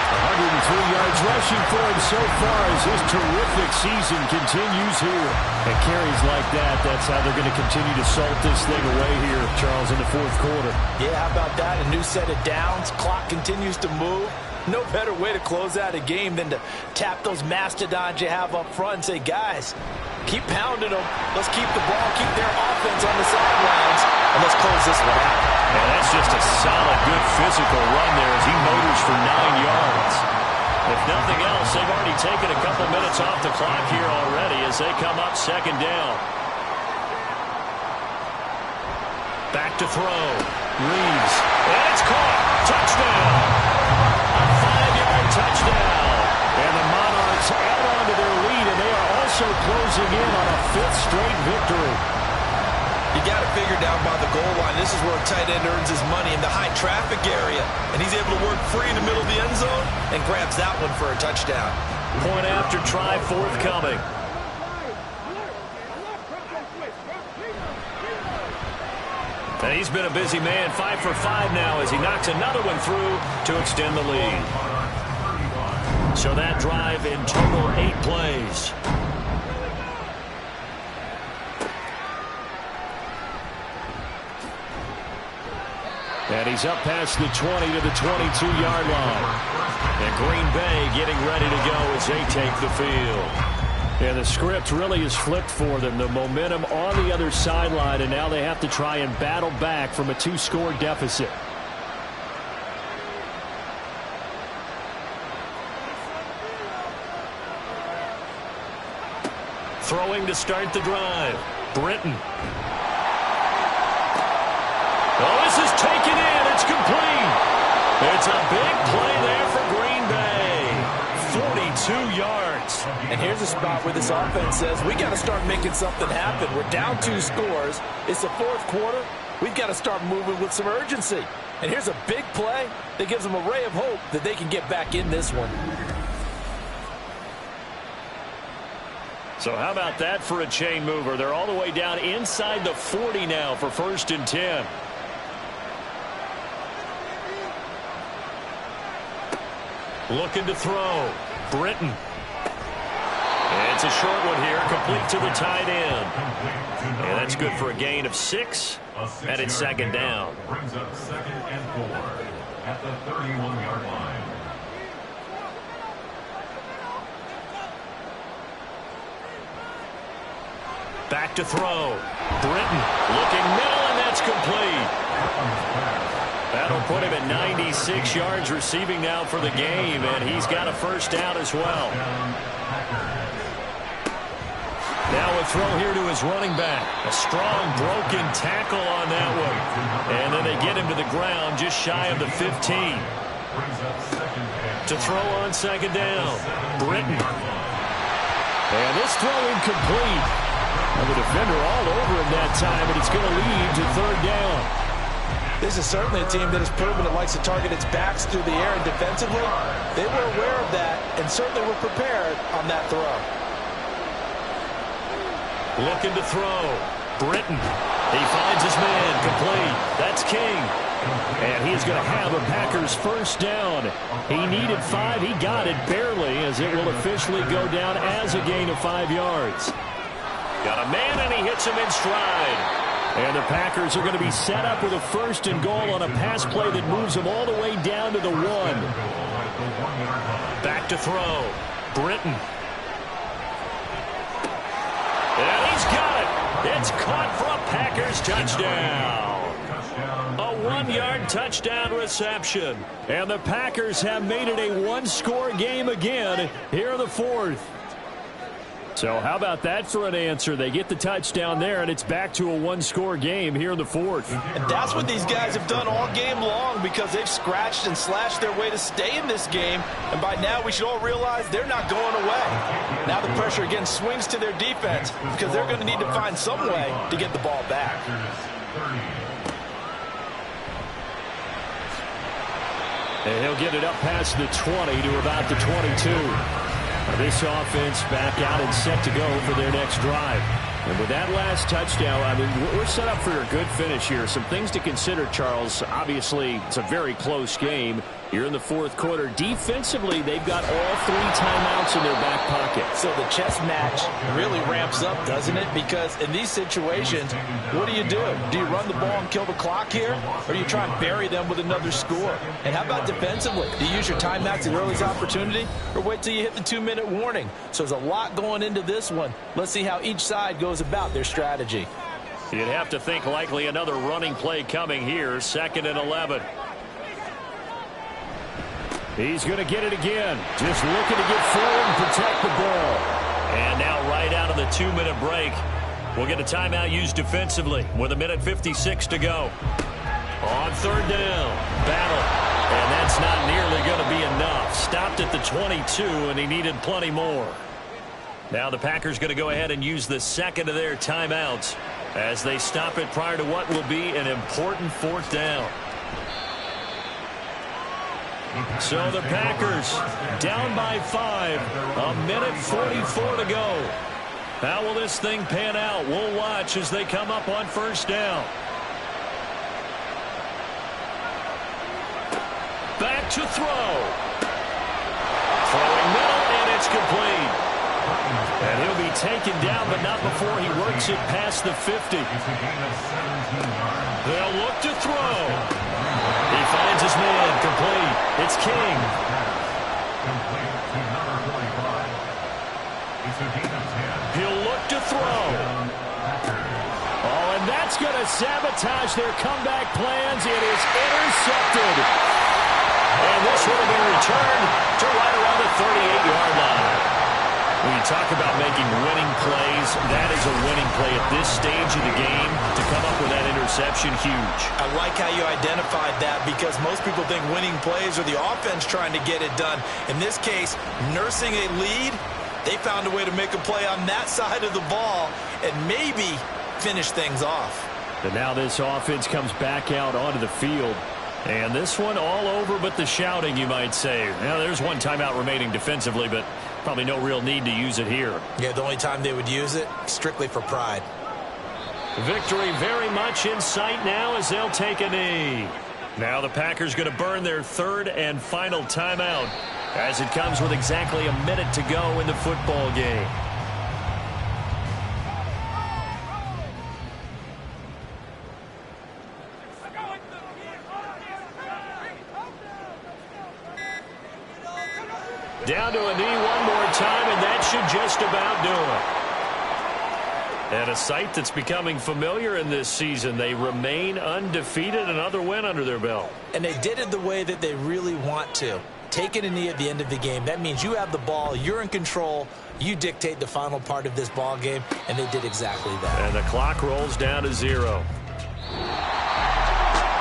103 yards rushing for him so far as his terrific season continues here. And carries like that, that's how they're going to continue to salt this thing away here, Charles, in the 4th quarter. Yeah, how about that? A new set of downs. Clock continues to move. No better way to close out a game than to tap those mastodons you have up front and say, guys, keep pounding them. Let's keep the ball, keep their offense on the sidelines, and let's close this one out. And that's just a solid, good physical run there as he motors for 9 yards. If nothing else, they've already taken a couple minutes off the clock here already as they come up 2nd down. Back to throw. Reeves. And it's caught. Touchdown. A 5-yard touchdown. And the Monarchs add on to their lead, and they are also closing in on a 5th straight victory. You got to figure down by the goal line. This is where a tight end earns his money, in the high traffic area. And he's able to work free in the middle of the end zone and grabs that one for a touchdown. Point after try forthcoming. And he's been a busy man, 5 for 5 now as he knocks another one through to extend the lead. So that drive in total 8 plays. And he's up past the 20 to the 22-yard line. And Green Bay getting ready to go as they take the field. And the script really is flipped for them. The momentum on the other sideline, and now they have to try and battle back from a 2-score deficit. Throwing to start the drive. Britton. Oh, this is taken in. It's complete. It's a big play there for Green Bay. 42 yards. And here's a spot where this offense says, we got to start making something happen. We're down 2 scores. It's the 4th quarter. We've got to start moving with some urgency. And here's a big play that gives them a ray of hope that they can get back in this one. So how about that for a chain mover? They're all the way down inside the 40 now for 1st and 10. Looking to throw. Britton. And it's a short one here, complete to the tight end. And that's good for a gain of 6. And it's second down. Brings up 2nd and 4 at the 31-yard line. Back to throw. Britton looking middle, and that's complete. That'll put him at 96 yards receiving now for the game, and he's got a first down as well. Now a throw here to his running back. A strong broken tackle on that one. And then they get him to the ground just shy of the 15. To throw on second down. Britton. And this throw incomplete. And the defender all over him that time, and it's going to lead to third down. This is certainly a team that has proven it likes to target its backs through the air, and defensively, they were aware of that and certainly were prepared on that throw. Looking to throw. Britton. He finds his man. Complete. That's King. And he's going to have a Packers first down. He needed 5. He got it barely, as it will officially go down as a gain of 5 yards. Got a man, and he hits him in stride. And the Packers are going to be set up with a first and goal on a pass play that moves them all the way down to the 1. Back to throw. Britton. And he's got it. It's caught for a Packers touchdown. A 1-yard touchdown reception. And the Packers have made it a one-score game again here in the fourth. So how about that for an answer? They get the touchdown there, and it's back to a one-score game here in the fourth. And that's what these guys have done all game long, because they've scratched and slashed their way to stay in this game. And by now, we should all realize they're not going away. Now the pressure again swings to their defense, because they're going to need to find some way to get the ball back. And he'll get it up past the 20 to about the 22. This offense back out and set to go for their next drive. And with that last touchdown, I mean, we're set up for a good finish here. Some things to consider, Charles. Obviously, it's a very close game. Here in the fourth quarter, defensively, they've got all 3 timeouts in their back pocket. So the chess match really ramps up, doesn't it? Because in these situations, what do? Do you run the ball and kill the clock here? Or do you try and bury them with another score? And how about defensively? Do you use your timeouts at earliest opportunity? Or wait till you hit the 2-minute warning? So there's a lot going into this one. Let's see how each side goes about their strategy. You'd have to think likely another running play coming here. 2nd and 11. He's going to get it again. Just looking to get forward and protect the ball. And now right out of the 2-minute break, we'll get a timeout used defensively with 1:56 to go. On third down, battle. And that's not nearly going to be enough. Stopped at the 22, and he needed plenty more. Now the Packers going to go ahead and use the second of their timeouts as they stop it prior to what will be an important fourth down. So the Packers down by 5, 1:44 to go. How will this thing pan out? We'll watch as they come up on first down. Back to throw. Throwing middle, and it's complete. And he'll be taken down, but not before he works it past the 50. They'll look to throw. He finds his man. Complete. It's King. He'll look to throw. Oh, and that's going to sabotage their comeback plans. It is intercepted. And this will be returned to right around the 38-yard line. When you talk about making winning plays, that is a winning play at this stage of the game. To come up with that interception, huge. I like how you identified that, because most people think winning plays are the offense trying to get it done. In this case, nursing a lead, they found a way to make a play on that side of the ball and maybe finish things off. And now this offense comes back out onto the field. And this one all over but the shouting, you might say. Now, there's one timeout remaining defensively, but probably no real need to use it here. Yeah, the only time they would use it, strictly for pride. Victory very much in sight now as they'll take a knee. Now the Packers going to burn their third and final timeout as it comes with exactly a minute to go in the football game. Down to a knee one more time, and that should just about do it. And a sight that's becoming familiar in this season. They remain undefeated, another win under their belt. And they did it the way that they really want to. Taking a knee at the end of the game. That means you have the ball, you're in control, you dictate the final part of this ball game, and they did exactly that. And the clock rolls down to 0.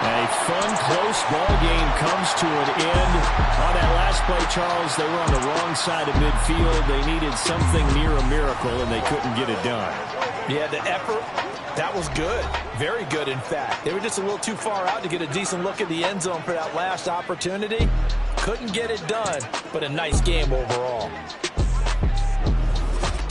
A fun, close ball game comes to an end. On that last play, Charles, they were on the wrong side of midfield. They needed something near a miracle, and they couldn't get it done. Yeah, the effort, that was good. Very good, in fact. They were just a little too far out to get a decent look at the end zone for that last opportunity. Couldn't get it done, but a nice game overall.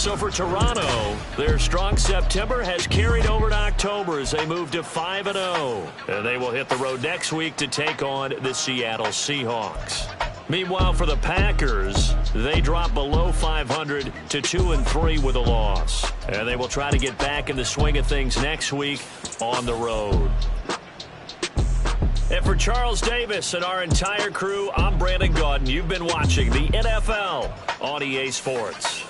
So for Toronto, their strong September has carried over to October as they move to 5-0. And they will hit the road next week to take on the Seattle Seahawks. Meanwhile, for the Packers, they drop below 500 to 2-3 with a loss. And they will try to get back in the swing of things next week on the road. And for Charles Davis and our entire crew, I'm Brandon Gaudin. You've been watching the NFL on EA Sports.